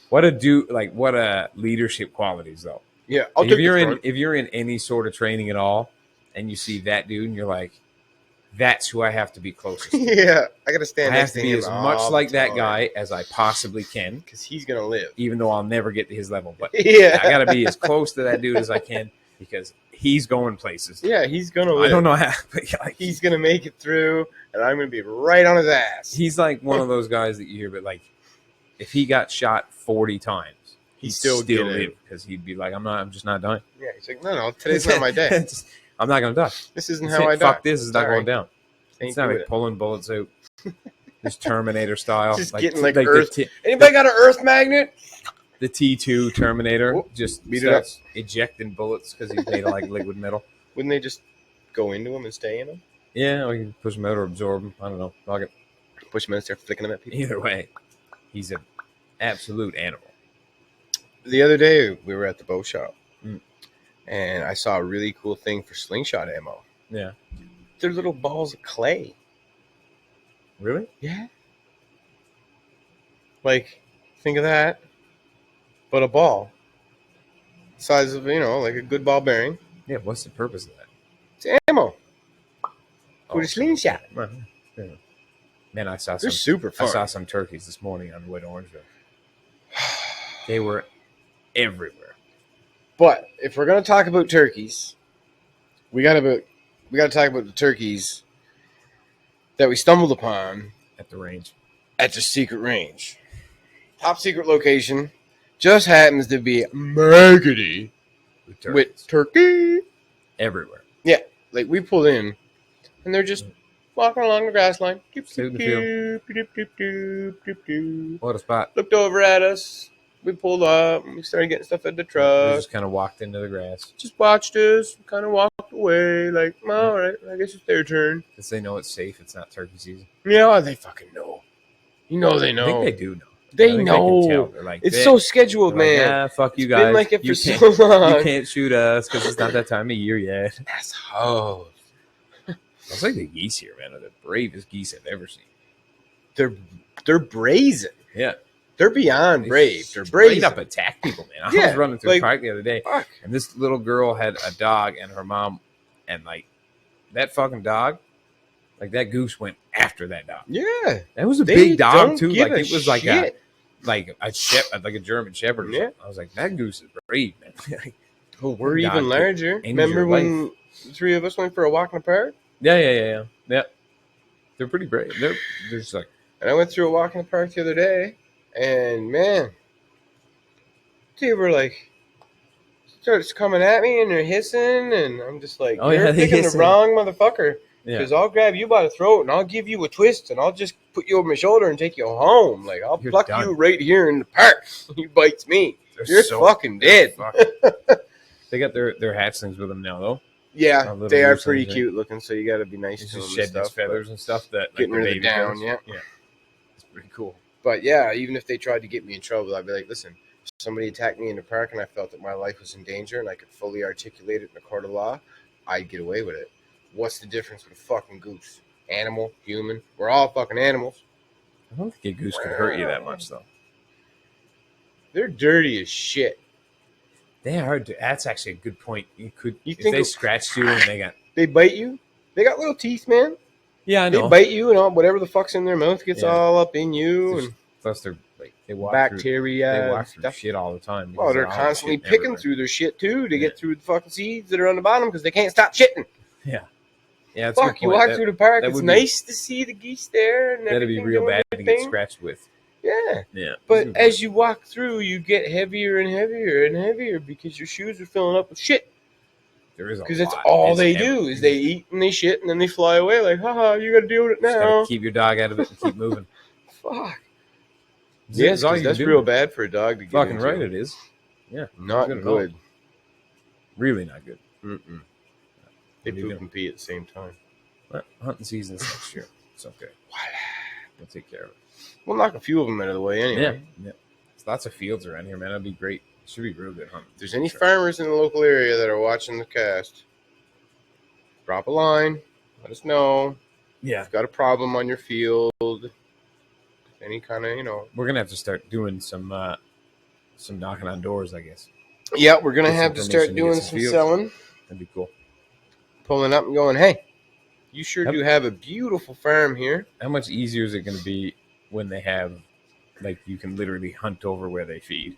What a leadership qualities though. Yeah, if you're in any sort of training at all, and you see that dude, and you're like, that's who I have to be closest to. Yeah, I gotta stand. I have to be as much like that guy as I possibly can because he's gonna live, even though I'll never get to his level. But yeah, I gotta be as close to that dude as I can because he's going places. Yeah, he's gonna live. I don't know how, but like, he's gonna make it through, and I'm gonna be right on his ass. He's like one of those guys that you hear, but like, if he got shot 40 times, he'd still live because he'd be like, I'm just not dying. Yeah, he's like, no, today's not my day. I'm not gonna die. This isn't how I die. Fuck this is not going down. It's not like pulling bullets out. This Terminator style. Just getting like Earth. Anybody got an Earth magnet? The T2 Terminator just beat it up, ejecting bullets because he's made of like liquid metal. Wouldn't they just go into him and stay in him? Yeah, or you can push them out or absorb them. I don't know. Fuck it. Push them out and start flicking them at people. Either way, he's an absolute animal. The other day, we were at the bow shop, and I saw a really cool thing for slingshot ammo. Yeah. They're little balls of clay. Really? Yeah. Like, think of that. But a ball. Size of, like a good ball bearing. Yeah, what's the purpose of that? It's ammo. For a slingshot. Yeah. Man, I saw They're super fun. I saw some turkeys this morning on the way to Orangeville. They were everywhere. But if we're gonna talk about turkeys, we gotta talk about the turkeys that we stumbled upon at the range. At the secret range. Top secret location. Just happens to be maggoty with turkey everywhere. Yeah, like we pulled in, and they're just walking along the grass line. What a spot! Looked over at us. We pulled up. And we started getting stuff at the truck. We just kind of walked into the grass. Just watched us. Kind of walked away. Like, all right, I guess it's their turn. Because they know it's safe. It's not turkey season. Yeah, they fucking know. You know they know. I think they do know. They know. Like, it's so scheduled, man. Like, fuck you guys. Been like it for so long. You can't shoot us because it's not that time of year yet. That's hoes. It's like the geese here, man. Are the bravest geese I've ever seen. They're brazen. Yeah. They're beyond brave. They're brazen. Straight up attack people, man. I was running through the park the other day, fuck. And this little girl had a dog and her mom, and like that fucking dog, like that goose went after that dog. Yeah, that was a big dog too. Like it was like a German Shepherd. Yeah, I was like, that goose is brave, man. Well, we're even larger. Remember when the three of us went for a walk in the park? Yeah. They're pretty brave. They're just like. And I went through a walk in the park the other day, and man, they were like, starts coming at me and they're hissing, and I'm just like, you're picking the wrong motherfucker. Because I'll grab you by the throat and I'll give you a twist and I'll just put you over my shoulder and take you home. Like I'll pluck you right here in the park. You bites me. You're so fucking dead. They got their hatchlings with them now, though. Yeah, they are pretty cute looking, so you got to be nice to them. Shed these feathers and stuff. That getting rid of the down, yeah, it's pretty cool. But yeah, even if they tried to get me in trouble, I'd be like, listen, if somebody attacked me in the park and I felt that my life was in danger and I could fully articulate it in a court of law, I'd get away with it. What's the difference with a fucking goose? Animal, human, we're all fucking animals. I don't think a goose could hurt you that much, though. They're dirty as shit. They are. That's actually a good point. If they scratched you and they bite you. They got little teeth, man. Yeah, I know. They bite you, and all whatever the fuck's in their mouth gets all up in you. And plus, they're they walk bacteria. They walk through shit all the time. Well, they're constantly picking through their shit too to get through the fucking seeds that are on the bottom because they can't stop shitting. Yeah. Yeah, that's fuck, you walk through the park. It's nice to see the geese there. And that'd be real bad to get scratched with. Yeah. Yeah. But as you walk through, you get heavier and heavier and heavier because your shoes are filling up with shit. There is because that's all they do is they eat and they shit and then they fly away like, haha, you got to deal with it now. Just gotta keep your dog out of it and keep moving. Fuck. Yes, that's real bad for a dog to get fucking into. Right, it is. Yeah. Not good. Really not good. Mm-mm. They poop and pee at the same time. Well, hunting season's next year. It's okay. We'll take care of it. We'll knock a few of them out of the way anyway. Yeah. There's lots of fields around here, man. That'd be great. It should be real good hunting. If there's any farmers in the local area that are watching the cast, drop a line. Let us know. Yeah. If you've got a problem on your field. Any kind of, We're going to have to start doing some knocking on doors, I guess. Yeah, we're going to have to start doing some selling. That'd be cool. Pulling up and going, hey, you sure do have a beautiful farm here. How much easier is it going to be when they have, you can literally hunt over where they feed?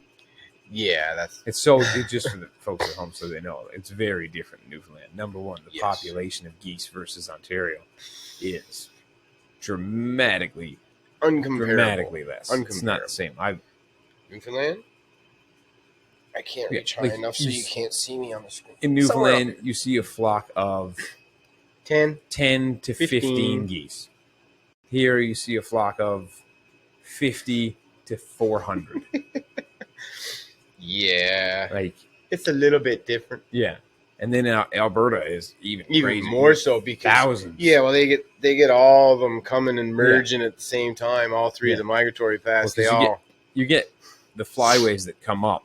Yeah, it's just for the folks at home so they know. It's very different in Newfoundland. Number one, the population of geese versus Ontario is dramatically less. It's not the same. Newfoundland? I can't reach high enough so you can't see me on the screen. In Newfoundland, you see a flock of 10 to 15 geese. Here you see a flock of 50 to 400. Yeah. It's a little bit different. Yeah. And then Alberta is even crazy. More so because thousands. Yeah, well they get all of them coming and merging at the same time, all three of the migratory paths. You get the flyways that come up.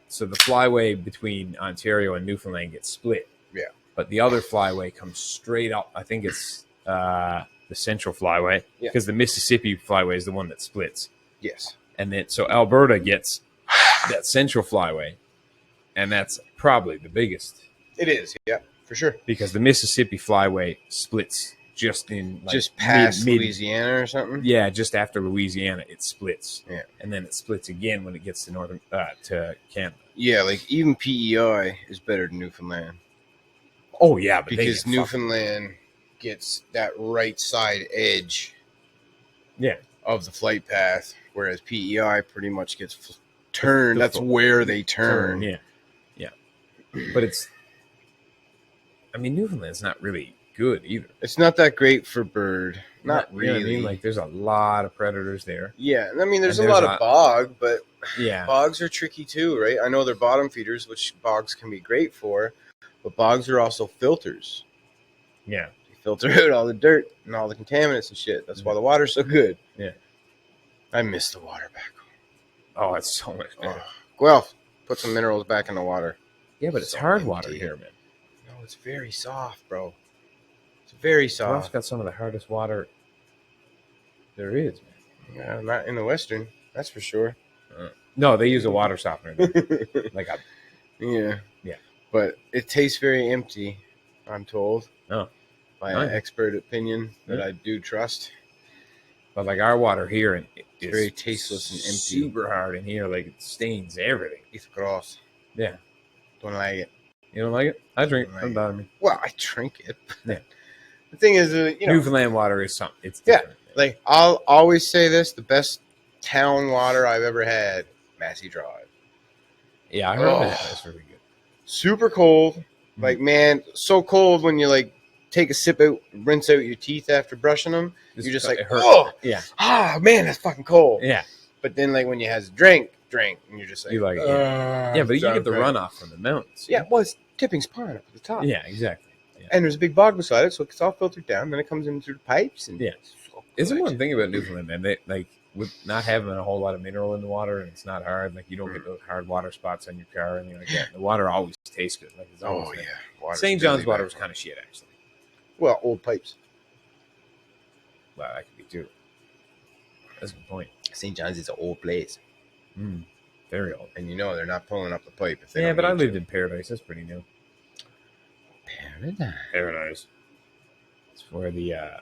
So the flyway between Ontario and Newfoundland gets split. Yeah. But the other flyway comes straight up. I think it's the Central Flyway. Because the Mississippi Flyway is the one that splits. Yes. And then so Alberta gets that Central Flyway. And that's probably the biggest. It is, yeah, for sure. Because the Mississippi Flyway splits just past Louisiana or something. Yeah, just after Louisiana, it splits. Yeah, and then it splits again when it gets to northern to Canada. Yeah, even PEI is better than Newfoundland. Oh yeah, because Newfoundland gets that right side edge. Yeah, of the flight path, whereas PEI pretty much gets turned. That's where they turn. Yeah. But Newfoundland's not really good either. It's not that great for bird. Not really. You know what I mean? There's a lot of predators there. Yeah, there's a lot of bog, but bogs are tricky too, right? I know they're bottom feeders, which bogs can be great for, but bogs are also filters. Yeah. They filter out all the dirt and all the contaminants and shit. That's why the water's so good. Yeah. I miss the water back home. Oh, it's so much better. Guelph, put some minerals back in the water. Yeah, but it's hard water here, man. No, it's very soft, bro. It's very soft. Guelph's got some of the hardest water there is, man. Yeah, not in the Western, that's for sure. No, they use a water softener. Yeah. Yeah. But it tastes very empty, I'm told. Oh. By an expert opinion that I do trust. But our water here is very tasteless and empty. Super hard in here, it stains everything. It's gross. Yeah. Don't like it. You don't like it? I drink it. Well, I drink it. Yeah. The thing is, Newfoundland water is something. It's different. Yeah. I'll always say this: the best town water I've ever had, Massey Drive. Yeah, I heard that. That's really good. Super cold. Man, so cold when you take a sip out, rinse out your teeth after brushing them. You're just oh, yeah. Ah, man, that's fucking cold. Yeah. But then, when you have a drink, and you're just you like it. Yeah, but you get the runoff from the mountains. Yeah, well, it's tipping's pond up at the top. Yeah, exactly. Yeah. And there's a big bog beside it, so it's all filtered down. Then it comes in through the pipes. And Isn't one thing about Newfoundland, man? They with not having a whole lot of mineral in the water, and it's not hard. You don't get those hard water spots on your car or anything like that. The water always tastes good. It's always St. John's water was kind of shit, actually. Well, old pipes. Well, that could be too. That's a good point. St. John's is an old place. Very old. And they're not pulling up the pipe. If they yeah, but I lived in Paradise. That's pretty new. Paradise. It's where the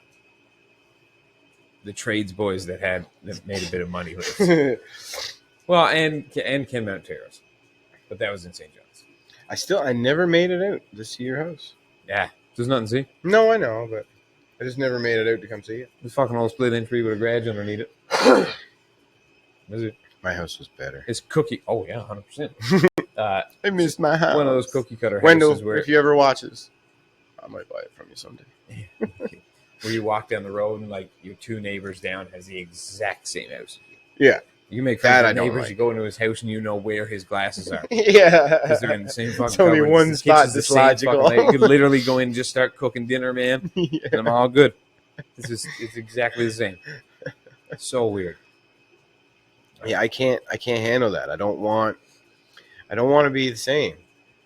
trades boys that made a bit of money lives. Well, and Ken Mount Terrace. But that was in St. John's. I never made it out to see your house. Yeah. There's nothing to see. No, I know, but I just never made it out to come see it. This fucking old split entry with a garage underneath it. Is it? My house was better. It's cookie. Oh yeah, 100%. I missed my house. One of those cookie cutter Wendell, houses where if you ever watch this, I might buy it from you someday. Where you walk down the road and like your two neighbors down has the exact same house. Yeah. You make friends with neighbors. Like. You go into his house and you know where his glasses are. Yeah, because they're in the same fucking. It's only one spot that's logical. You could literally go in and just start cooking dinner, man, and I'm all good. It's exactly the same. So weird. Yeah, I can't handle that. I don't want to be the same.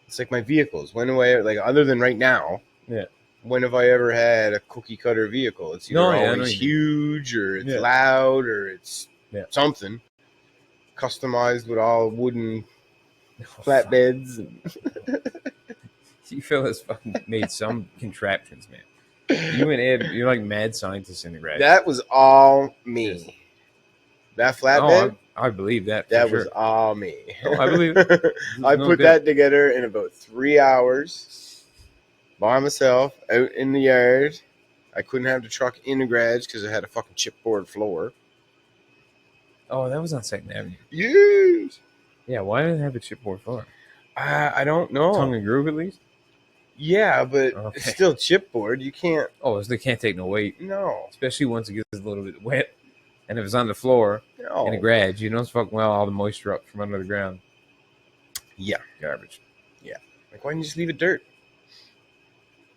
It's like my vehicles. When do I other than right now? Yeah. When have I ever had a cookie cutter vehicle? It's either always huge or it's loud or it's something customized with all wooden flatbeds. You fellas fucking made some contraptions, man. You and Ed, you're like mad scientists in the garage. That was all me. Yes. That flatbed? I believe that. That was all me. Oh, I believe it. I put that together in about 3 hours by myself out in the yard. I couldn't have the truck in the garage because it had a fucking chipboard floor. Oh, that was on 2nd Avenue. Yes. Yeah, why did it have a chipboard floor? I don't know. Tongue and groove at least? Yeah, but it's still chipboard. You can't. Oh, so they can't take no weight. No. Especially once it gets a little bit wet. And if it's on the floor in a garage, you know it's fucking well all the moisture up from under the ground. Yeah. Garbage. Yeah. Like, why didn't you just leave it dirt?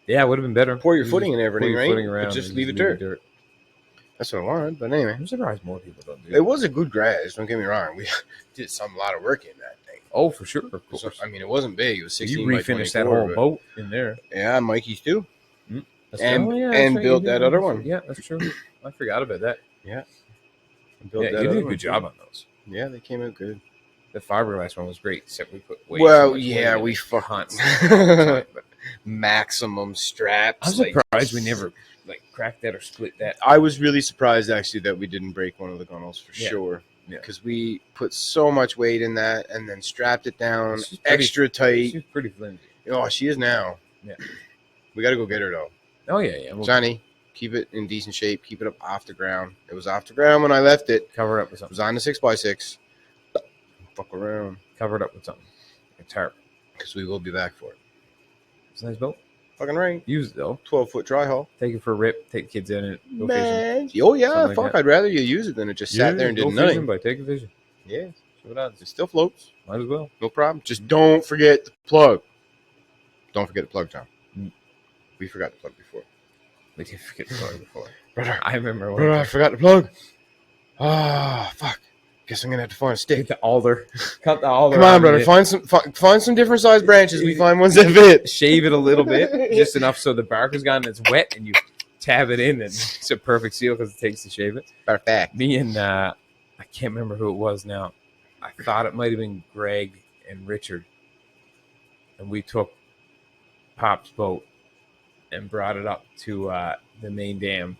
Yeah, it would have been better. Pour your footing and everything, right? But just leave it dirt. That's what I wanted. But anyway. I'm surprised more people don't do it. It was a good garage. Don't get me wrong. We did a lot of work in that thing. Oh, for sure. Of course. So, I mean, it wasn't big. It was 16 You refinished that whole boat in there. Yeah, Mikey's too. And built that other one. Yeah, that's true. I forgot about that. Yeah. You did a good job on those. Yeah, they came out good. The fiberglass one was great, except we put way we fucking maximum straps. I'm surprised we never cracked that or split that. I was really surprised actually that we didn't break one of the gunnels for sure. Yeah, because we put so much weight in that and then strapped it down extra tight. She's pretty flimsy. Oh, she is now. Yeah, we got to go get her though. Oh yeah. Johnny, keep it in decent shape. Keep it up off the ground. It was off the ground when I left it. Cover it up with something. It was on the 6x6. Fuck around. Cover it up with something. A tarp. Because we will be back for it. It's a nice boat. Fucking right. Use it though. 12-foot dry hull. Take it for a rip. Take kids in it. Go fishing. Oh yeah, fuck. I'd rather you use it than it just sat there and did nothing. Take a vision. Yeah. See what happens. It still floats. Might as well. No problem. Just don't forget the plug. Don't forget the plug, John. We forgot the plug before. We did forget the plug before. Brother. I remember. Brother, I forgot the plug. Ah, fuck. Guess I'm gonna have to find a stick. Get the alder. Cut the alder. Come on, brother. Find some different size branches. We find ones that fit. Shave it a little bit, just enough so the bark is gone and it's wet, and you tab it in, and it's a perfect seal because it takes to shave it. Perfect. Me and I can't remember who it was now. I thought it might have been Greg and Richard, and we took Pop's boat and brought it up to the main dam,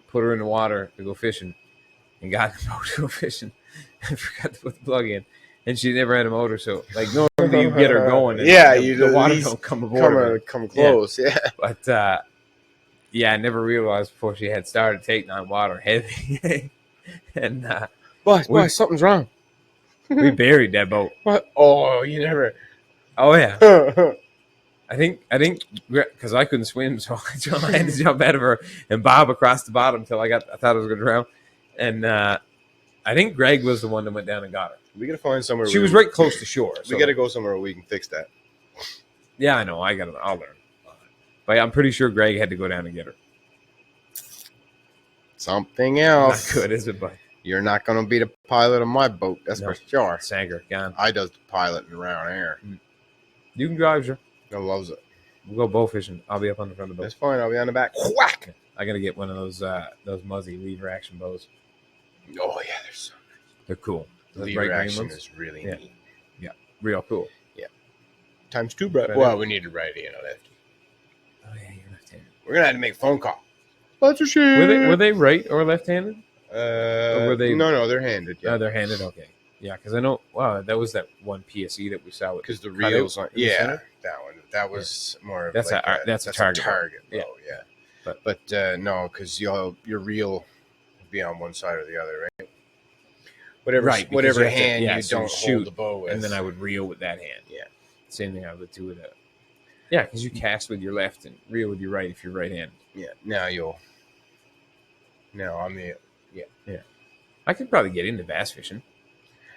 put her in the water to go fishing. And got the boat to go fishing and forgot to put the plug in. And she never had a motor, so normally you get her going. And the water don't come aboard. Come close, yeah. But I never realized before she had started taking on water heavy. And boy, something's wrong. We buried that boat. What? Oh, you never. Oh yeah. I think because I couldn't swim, so I had to jump out of her and bob across the bottom until I thought I was going to drown. And I think Greg was the one that went down and got her. We got to find somewhere. She was right close to shore. So. We got to go somewhere where we can fix that. Yeah, I know. I'll learn. But I'm pretty sure Greg had to go down and get her. Something else. Not good, is it, bud? You're not going to be the pilot of my boat. That's for sure. Sanker, gone. I does the piloting around here. You can drive, sure. I loves it. We'll go bow fishing. I'll be up on the front of the boat. That's fine. I'll be on the back. Whack! I got to get one of those Muzzy lever action bows. Oh, yeah. They're so nice. They're cool. lever action is really neat. Yeah, real cool. Yeah. Times 2, bro. Well, we need a righty and a lefty. Oh, yeah, you're left-handed. We're going to have to make a phone call. Sponsorship. Were they right or left-handed? Or were they? No, they're handed. Yeah. Oh, they're handed? Okay. Yeah, because I know, that was that one PSE that we saw. Because the reels on, that one. That was more of that's a target. Bro, yeah. But no, because your reel will be on one side or the other, right? Whatever hand you don't hold the bow with. And then I would reel with that hand. Yeah. Same thing I would do with it. Yeah, because you cast with your left and reel with your right if you're right-handed. Yeah. Now I'm the... Yeah. I could probably get into bass fishing.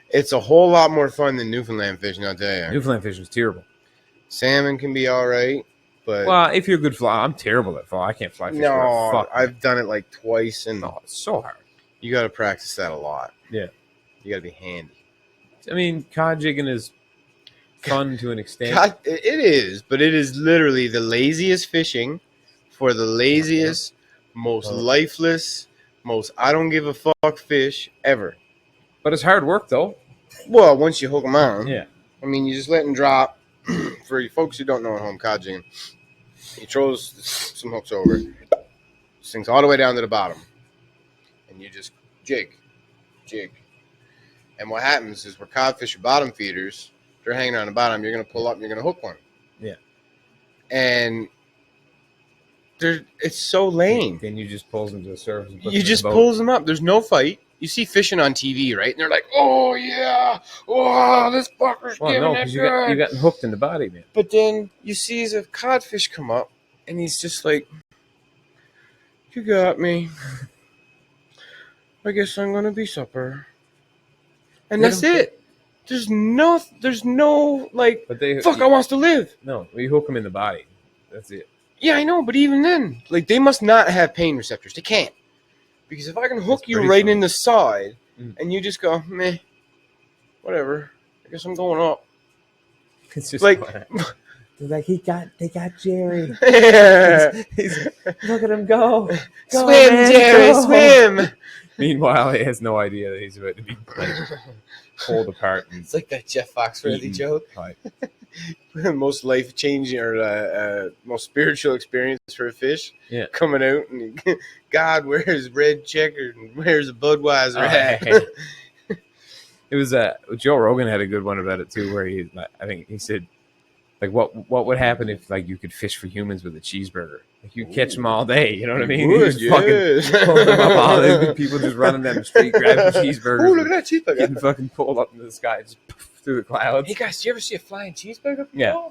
It's a whole lot more fun than Newfoundland fishing, I'll tell you. Newfoundland fishing is terrible. Salmon can be all right, but... Well, if you're a good fly, I'm terrible at fly. I can't fly fish. No, I've done it like twice, and it's so hard. You got to practice that a lot. Yeah. You got to be handy. I mean, cod jigging is fun to an extent. It is, but it is literally the laziest fishing for the laziest, most lifeless, most I don't give a fuck fish ever. But it's hard work, though. Well, once you hook them on. Yeah. I mean, you just let them drop. For you folks who don't know at home, cod jigging, he throws some hooks over, sinks all the way down to the bottom, and you just jig. And what happens is where codfish are bottom feeders, they're hanging on the bottom, you're going to pull up and you're going to hook one. Yeah. And it's so lame. Then you just pulls them to the surface. You just pulls them up. There's no fight. You see fishing on TV, right? And they're like, oh, yeah. Oh, this fucker's giving it good. You got hooked in the body, man. But then you see a codfish come up, and he's just like, you got me. I guess I'm going to be supper. And that's it. There's no, like, I wants to live. No, you hook them in the body. That's it. Yeah, I know, but even then, like, they must not have pain receptors. They can't. Because if I can hook you right in the side, and you just go, meh, whatever, I guess I'm going up. It's just like, they got Jerry. Look at him go. Swim, man, Jerry, go. Swim. Meanwhile, he has no idea that he's about to be pulled apart. It's like that Jeff Foxworthy joke. Right. Most life-changing or most spiritual experience for a fish. Yeah. Coming out and God, where's red checker and where's a Budweiser hat? It was Joe Rogan had a good one about it too, where I think he said, like, what would happen if, like, you could fish for humans with a cheeseburger? Like, you catch them all day, you know what I mean? Would, you just fucking pull them up all day. People just running down the street grabbing cheeseburgers. Oh, look at that cheeseburger! Getting fucking pulled up into the sky, just through the clouds. Hey guys, do you ever see a flying cheeseburger? Yeah,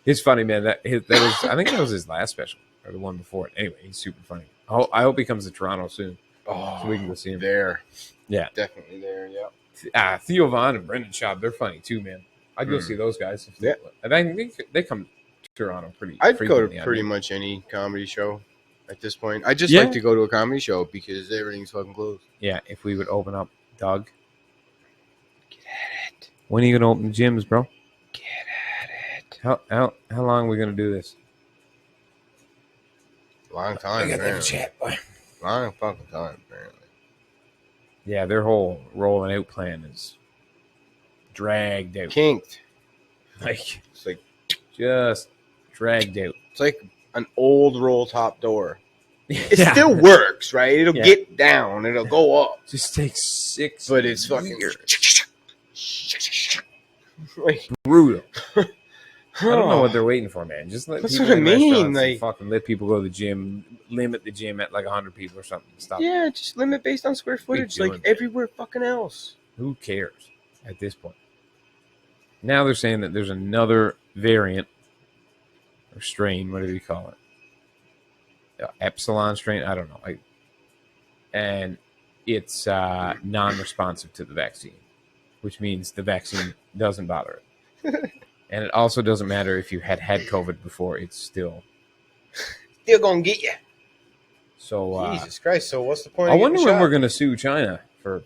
it's funny, man. That was, I think that was his last special or the one before it. Anyway, he's super funny. I hope he comes to Toronto soon. Oh, so we can go see him there. Yeah, definitely there. Yeah. Theo Von and Brendan Schaub, they're funny too, man. I'd go see those guys. And I think they come to Toronto pretty. I'd go to pretty much any comedy show at this point. I just like to go to a comedy show because everything's fucking closed. Yeah, if we would open up, Doug. Get at it. When are you gonna open the gyms, bro? Get at it. How long are we gonna do this? Long time. I got that chat, boy. Long fucking time, apparently. Yeah, their whole rolling out plan is dragged out. Kinked. Like, it's like just dragged out. It's like an old roll top door. It still works, right? It'll get down. It'll go up. Just takes 6 But it's fucking like brutal. I don't know what they're waiting for, man. Just let That's people what I in mean. restaurants Like, fucking let people go to the gym. Limit the gym at like 100 people or something. Stop. Yeah, just limit based on square footage, like everywhere fucking else. Who cares at this point? Now they're saying that there's another variant or strain, whatever you call it, epsilon strain. I don't know. And it's non-responsive to the vaccine, which means the vaccine doesn't bother it. And it also doesn't matter if you had COVID before; it's still gonna get you. So Jesus Christ! So what's the point? I wonder when we're gonna sue China for,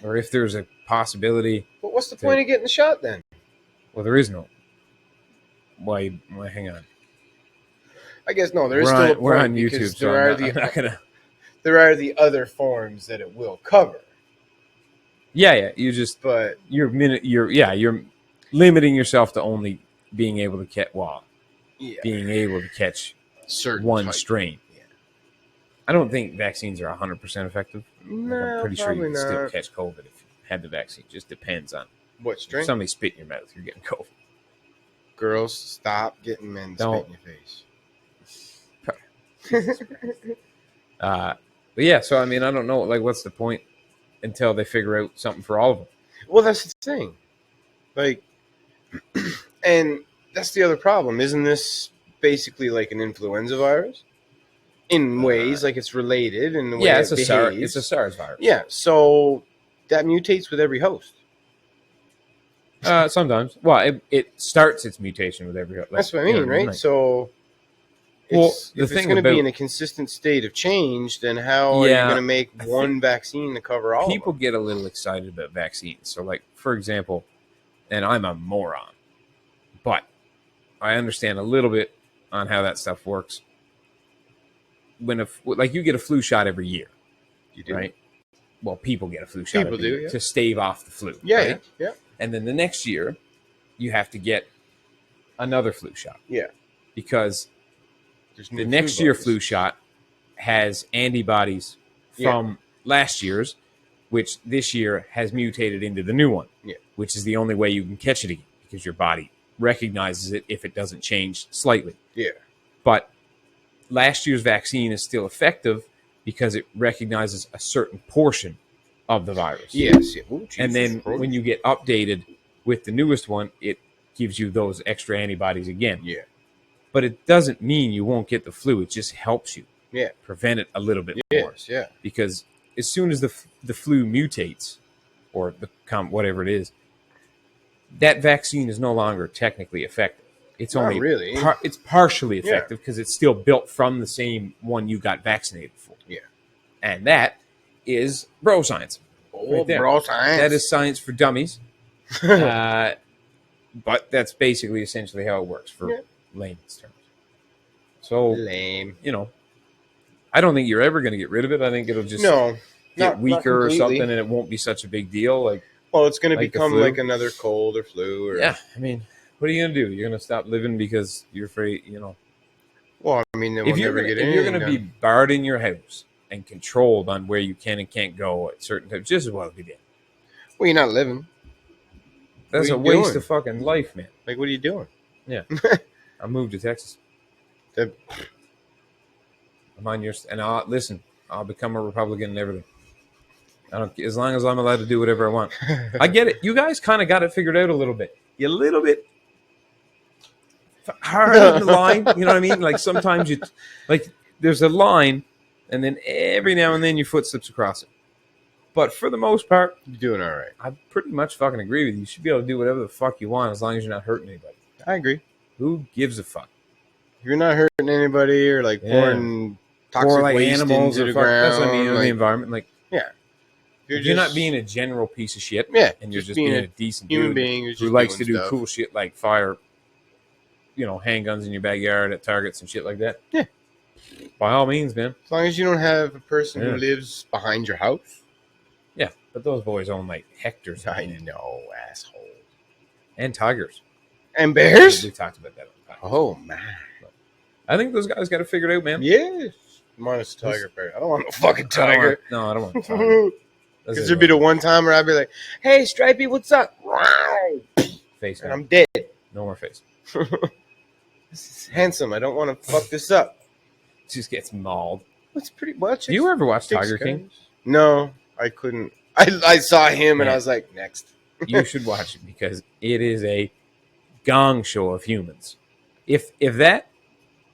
or if there's a possibility. But what's the point of getting the shot then? Well, there is no. Why? Hang on. I guess no. There is still a point. We're on YouTube, so I'm not gonna. There are the other forms that it will cover. Yeah. You just, but you're limiting yourself to only being able to being able to catch certain one strain. Yeah. I don't think vaccines are 100% effective. No, I'm pretty sure you can not. still catch COVID if you had the vaccine. It just depends on what strain. If somebody spit in your mouth, you're getting COVID. Girls, stop getting men spit in your face. But yeah, so I mean, I don't know. Like, what's the point until they figure out something for all of them? Well, that's the thing. Like, and that's the other problem. Isn't this basically like an influenza virus? In ways, like it's related in the way it behaves. It's a SARS virus. Yeah, so that mutates with every host. Sometimes. Well, it starts its mutation with every host. That's what I mean, right? So, if it's going to be in a consistent state of change, then how are you going to make one vaccine to cover all of them? People get a little excited about vaccines. So, like, for example, and I'm a moron, but I understand a little bit on how that stuff works. When you get a flu shot every year, you do, right? Well, people get a flu shot every year to stave off the flu. Yeah, right? yeah. And then the next year, you have to get another flu shot. Yeah, because the next year flu shot has antibodies from last year's, which this year has mutated into the new one. Yeah, which is the only way you can catch it again because your body recognizes it if it doesn't change slightly. Yeah, but last year's vaccine is still effective because it recognizes a certain portion of the virus. Yes. Ooh, and then when you get updated with the newest one, it gives you those extra antibodies again. Yeah. But it doesn't mean you won't get the flu. It just helps you prevent it a little bit more. Yeah. Because as soon as the flu mutates or whatever it is, that vaccine is no longer technically effective. It's only really. It's partially effective because it's still built from the same one you got vaccinated for. Yeah. And that is bro science. Oh, right bro science. That is science for dummies. But that's basically essentially how it works for layman's terms. So lame. I don't think you're ever going to get rid of it. I think it'll just get weaker or something, and it won't be such a big deal. Well, it's going to become like another cold or flu. Or... Yeah, I mean, what are you going to do? You're going to stop living because you're afraid, Well, I mean, if you're going to be barred in your house and controlled on where you can and can't go at certain times, just as well be dead. Well, you're not living. That's a waste of fucking life, man. Like, what are you doing? Yeah. I moved to Texas. I'm on I'll become a Republican and everything. As long as I'm allowed to do whatever I want. I get it. You guys kind of got it figured out a little bit. You're a little bit hard on the line. You know what I mean? Like sometimes there's a line and then every now and then your foot slips across it. But for the most part, you're doing all right. I pretty much fucking agree with you. You should be able to do whatever the fuck you want as long as you're not hurting anybody. I agree. Who gives a fuck? If you're not hurting anybody or pouring toxic waste into the ground. That's what I mean. The environment. You're not being a general piece of shit. Yeah. And you're just being a decent human being who likes to do cool shit like fire, handguns in your backyard at Targets and shit like that. Yeah. By all means, man. As long as you don't have a person who lives behind your house. Yeah. But those boys own hectares. I know, asshole. And tigers. And bears? We talked about that. Oh, man. I think those guys got it figured out, man. Yes. Minus a tiger bear. I don't want no fucking tiger. I don't want a tiger. Because there'd be the one time where I'd be like, hey, Stripey, what's up? Face. And I'm dead. No more face. This is handsome. I don't want to fuck this up. Just gets mauled. That's pretty much. Do you ever watch Tiger King? No, I couldn't. I saw him and I was like, next. You should watch it because it is a gong show of humans. If that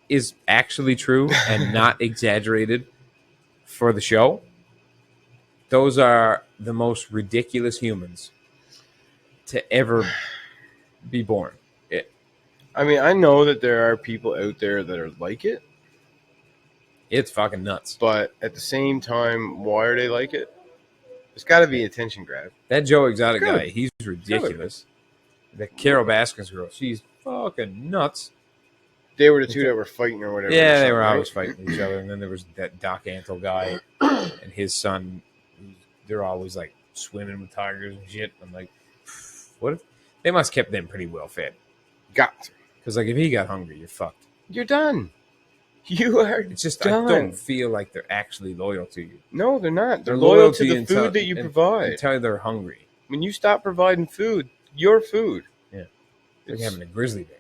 is actually true and not exaggerated for the show, those are the most ridiculous humans to ever be born. I mean, I know that there are people out there that are like it. It's fucking nuts. But at the same time, why are they like it? There's got to be attention grab. That Joe Exotic guy, he's ridiculous. The Carol Baskins girl, she's fucking nuts. They were the two that were fighting or whatever. Yeah, they were always fighting each other. And then there was that Doc Antle guy and his son. They're always swimming with tigers and shit. I'm like, what? They must kept them pretty well fed. Got to. Because like if he got hungry, you're fucked. You're done. You are. It's just done. I don't feel like they're actually loyal to you. No, they're not. They're loyal to the food that you provide. Until they're hungry. When you stop providing food, your food. Yeah. They're having a grizzly bear.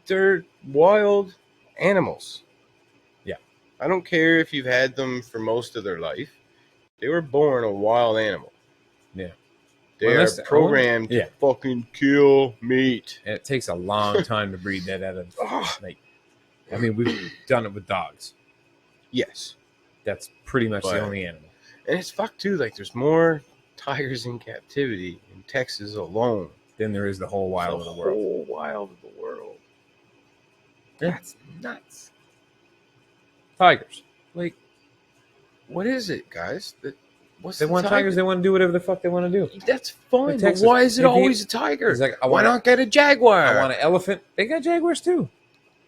They're wild animals. Yeah. I don't care if you've had them for most of their life. They were born a wild animal. Yeah. They are programmed to fucking kill meat. And it takes a long time to breed that out of like. I mean, we've done it with dogs. Yes. That's pretty much the only animal. And it's fucked too. Like there's more tigers in captivity in Texas alone than there is the whole wild of the world. The whole wild of the world. Yeah. That's nuts. Tigers. Like, what is it, guys? They want tigers. They want to do whatever the fuck they want to do. That's fine. But why is it always a tiger? Like, why not get a jaguar? I want an elephant. They got jaguars too.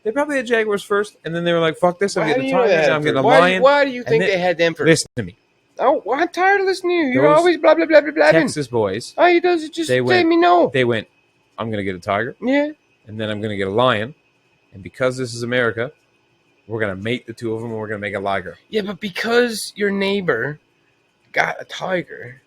They probably had jaguars first, and then they were like, "Fuck this! I'm getting a tiger. And I'm getting a lion." Why do you think they had them first? Listen to me. Oh, well, I'm tired of listening to you. You're always blah blah blah blah blah. Texas boys. All he does is just let me know. They went. I'm gonna get a tiger. Yeah. And then I'm gonna get a lion, and because this is America, we're gonna mate the two of them, and we're gonna make a liger. Yeah, but because your neighbor got a tiger,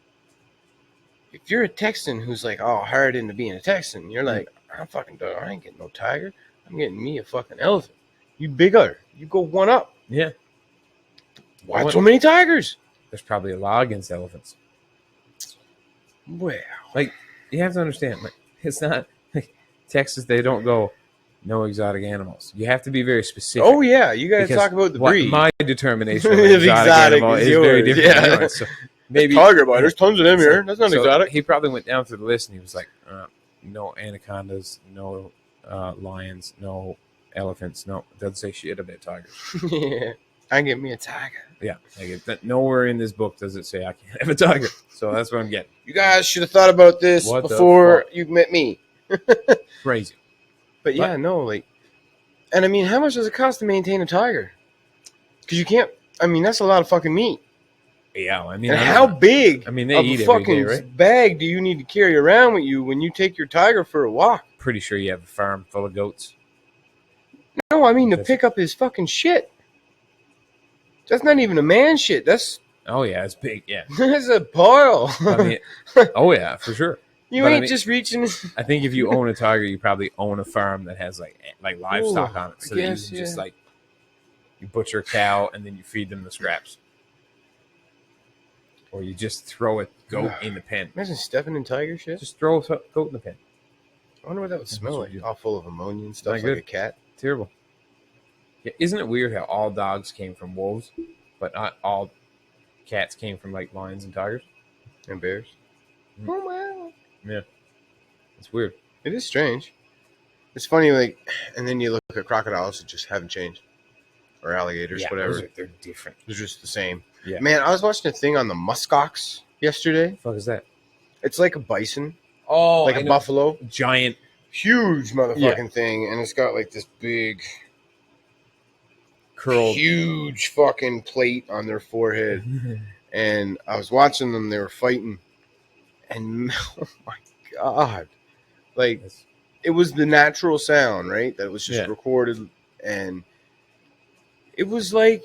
if you're a Texan who's like, oh, hard into being a Texan, you're like, I'm fucking done. I ain't getting no tiger. I'm getting me a fucking elephant. You bigger. You go one up. Yeah. Why so many tigers? There's probably a law against elephants. Well, like you have to understand, like it's not like Texas. They don't go no exotic animals. You have to be very specific. Oh yeah, you got to talk about the breed. My determination of an exotic animal is very different. Yeah. So maybe tiger bite. There's tons of them here. That's not exotic. He probably went down through the list and he was like, no anacondas, no lions, no elephants, no. It doesn't say shit about tigers. Yeah, I get me a tiger. Yeah, I get that. Nowhere in this book does it say I can't have a tiger. So that's what I'm getting. You guys should have thought about this before you met me. Crazy. But yeah, no, like, and I mean, how much does it cost to maintain a tiger? Because you can't. I mean, that's a lot of fucking meat. Yeah, I mean, and how big? I mean, they eat a fucking every day, right? Bag do you need to carry around with you when you take your tiger for a walk? Pretty sure you have a farm full of goats. No, I mean to pick up his fucking shit. That's not even a man shit. That's it's big. Yeah, that's a pile. I mean, oh yeah, for sure. You ain't just reaching. I think if you own a tiger, you probably own a farm that has like livestock on it, so that you can just like you butcher a cow and then you feed them the scraps, or you just throw a goat in the pen. Imagine stepping in tiger shit. Just throw a goat in the pen. I wonder what that would smell like. All full of ammonia and stuff, like a cat. Terrible. Yeah, isn't it weird how all dogs came from wolves, but not all cats came from like lions and tigers and bears? Mm. Oh wow! Yeah, it's weird. It is strange. It's funny, like, and then you look at crocodiles that just haven't changed, or alligators, whatever. They're different. They're just the same. Yeah. Man, I was watching a thing on the muskox yesterday. What the fuck is that? It's like a bison. Oh, like a buffalo. Giant, huge motherfucking thing, and it's got like this big, curled, huge fucking plate on their forehead. And I was watching them; they were fighting, and oh my god, like it was the natural sound, right? That was just recorded, and it was like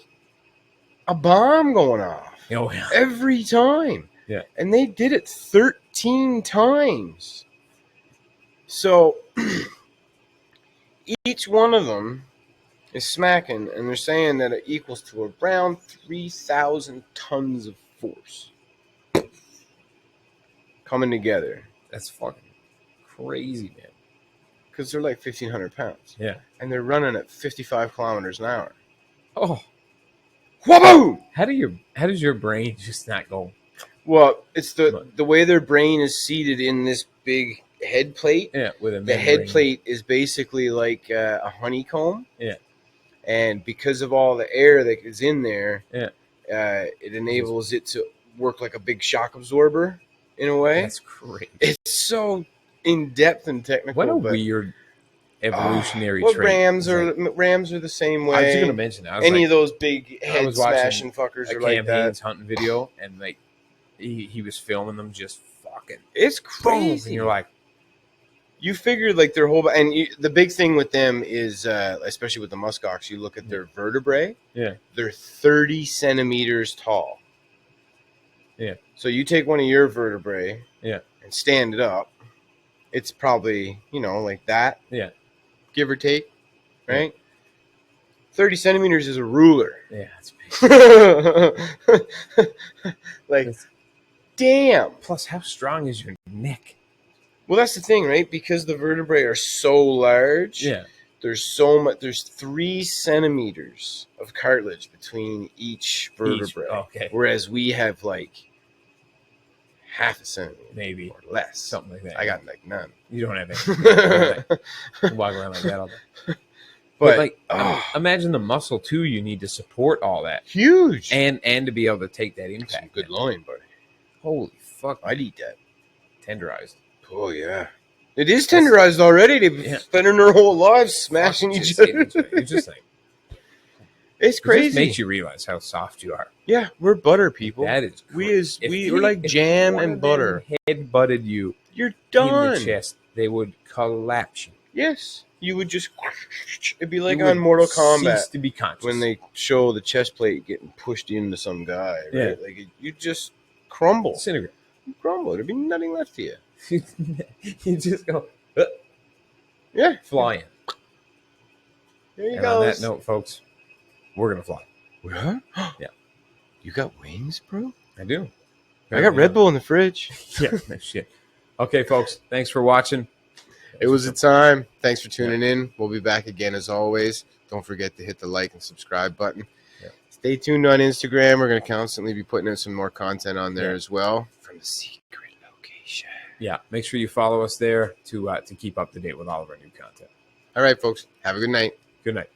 a bomb going off. Oh yeah, every time. Yeah, and they did it 13 times. So each one of them is smacking, and they're saying that it equals to around 3,000 tons of force coming together. That's fucking crazy, man. Because they're like 1,500 pounds. Yeah. And they're running at 55 kilometers an hour. Oh. Whoa! How does your brain just not go? Well, it's the way their brain is seated in this big head plate. Yeah, with a the head plate is basically like a honeycomb. Yeah, and because of all the air that is in there, it enables it to work like a big shock absorber in a way. That's great. It's so in depth and technical. What a weird evolutionary trait. Rams are the same way. I was going to mention that. Any of those big head smashing fuckers are like that. Hunting video, and like he was filming them just fucking. It's crazy. And you're like, you figure like their whole the big thing with them is especially with the muskox, you look at their vertebrae. Yeah, they're 30 centimeters tall. Yeah. So you take one of your vertebrae. Yeah. And stand it up. It's probably like that. Yeah. Give or take, right? Yeah. 30 centimeters is a ruler. Yeah, that's big. Like, damn. Plus, how strong is your neck? Well, that's the thing, right? Because the vertebrae are so large. Yeah. There's so much. There's 3 centimeters of cartilage between each vertebrae. Okay. Whereas we have like half a centimeter, maybe, or less, something like that. I got like none. You don't have any. Walk around like that all day. But like, imagine the muscle too you need to support all that. Huge. And to be able to take that impact. Some good loin, buddy. Holy fuck! I'd eat that. Tenderized. Oh yeah, it is tenderized already. They've been spending their whole lives smashing each other. You just think it's crazy. It just makes you realize how soft you are. Yeah, we're butter people. That is we're like jam and butter. Head butted you. You're done. In the chest, they would collapse you. Yes, you would just. It'd be like on Mortal Kombat. Cease to be conscious when they show the chest plate getting pushed into some guy. Right? Yeah, like you just crumble. Disintegrate. You crumble. There'd be nothing left to you. You just go. Yeah, flying. There you and go. On that note, folks, we're gonna fly. What? Yeah. You got wings, bro? I do. I got Red Bull in the fridge. Yeah, no shit. Okay, folks. Thanks for watching. It was a time. Thanks for tuning in. We'll be back again as always. Don't forget to hit the like and subscribe button. Yeah. Stay tuned on Instagram. We're going to constantly be putting in some more content on there as well from the secret location. Yeah, make sure you follow us there to keep up to date with all of our new content. All right, folks. Have a good night. Good night.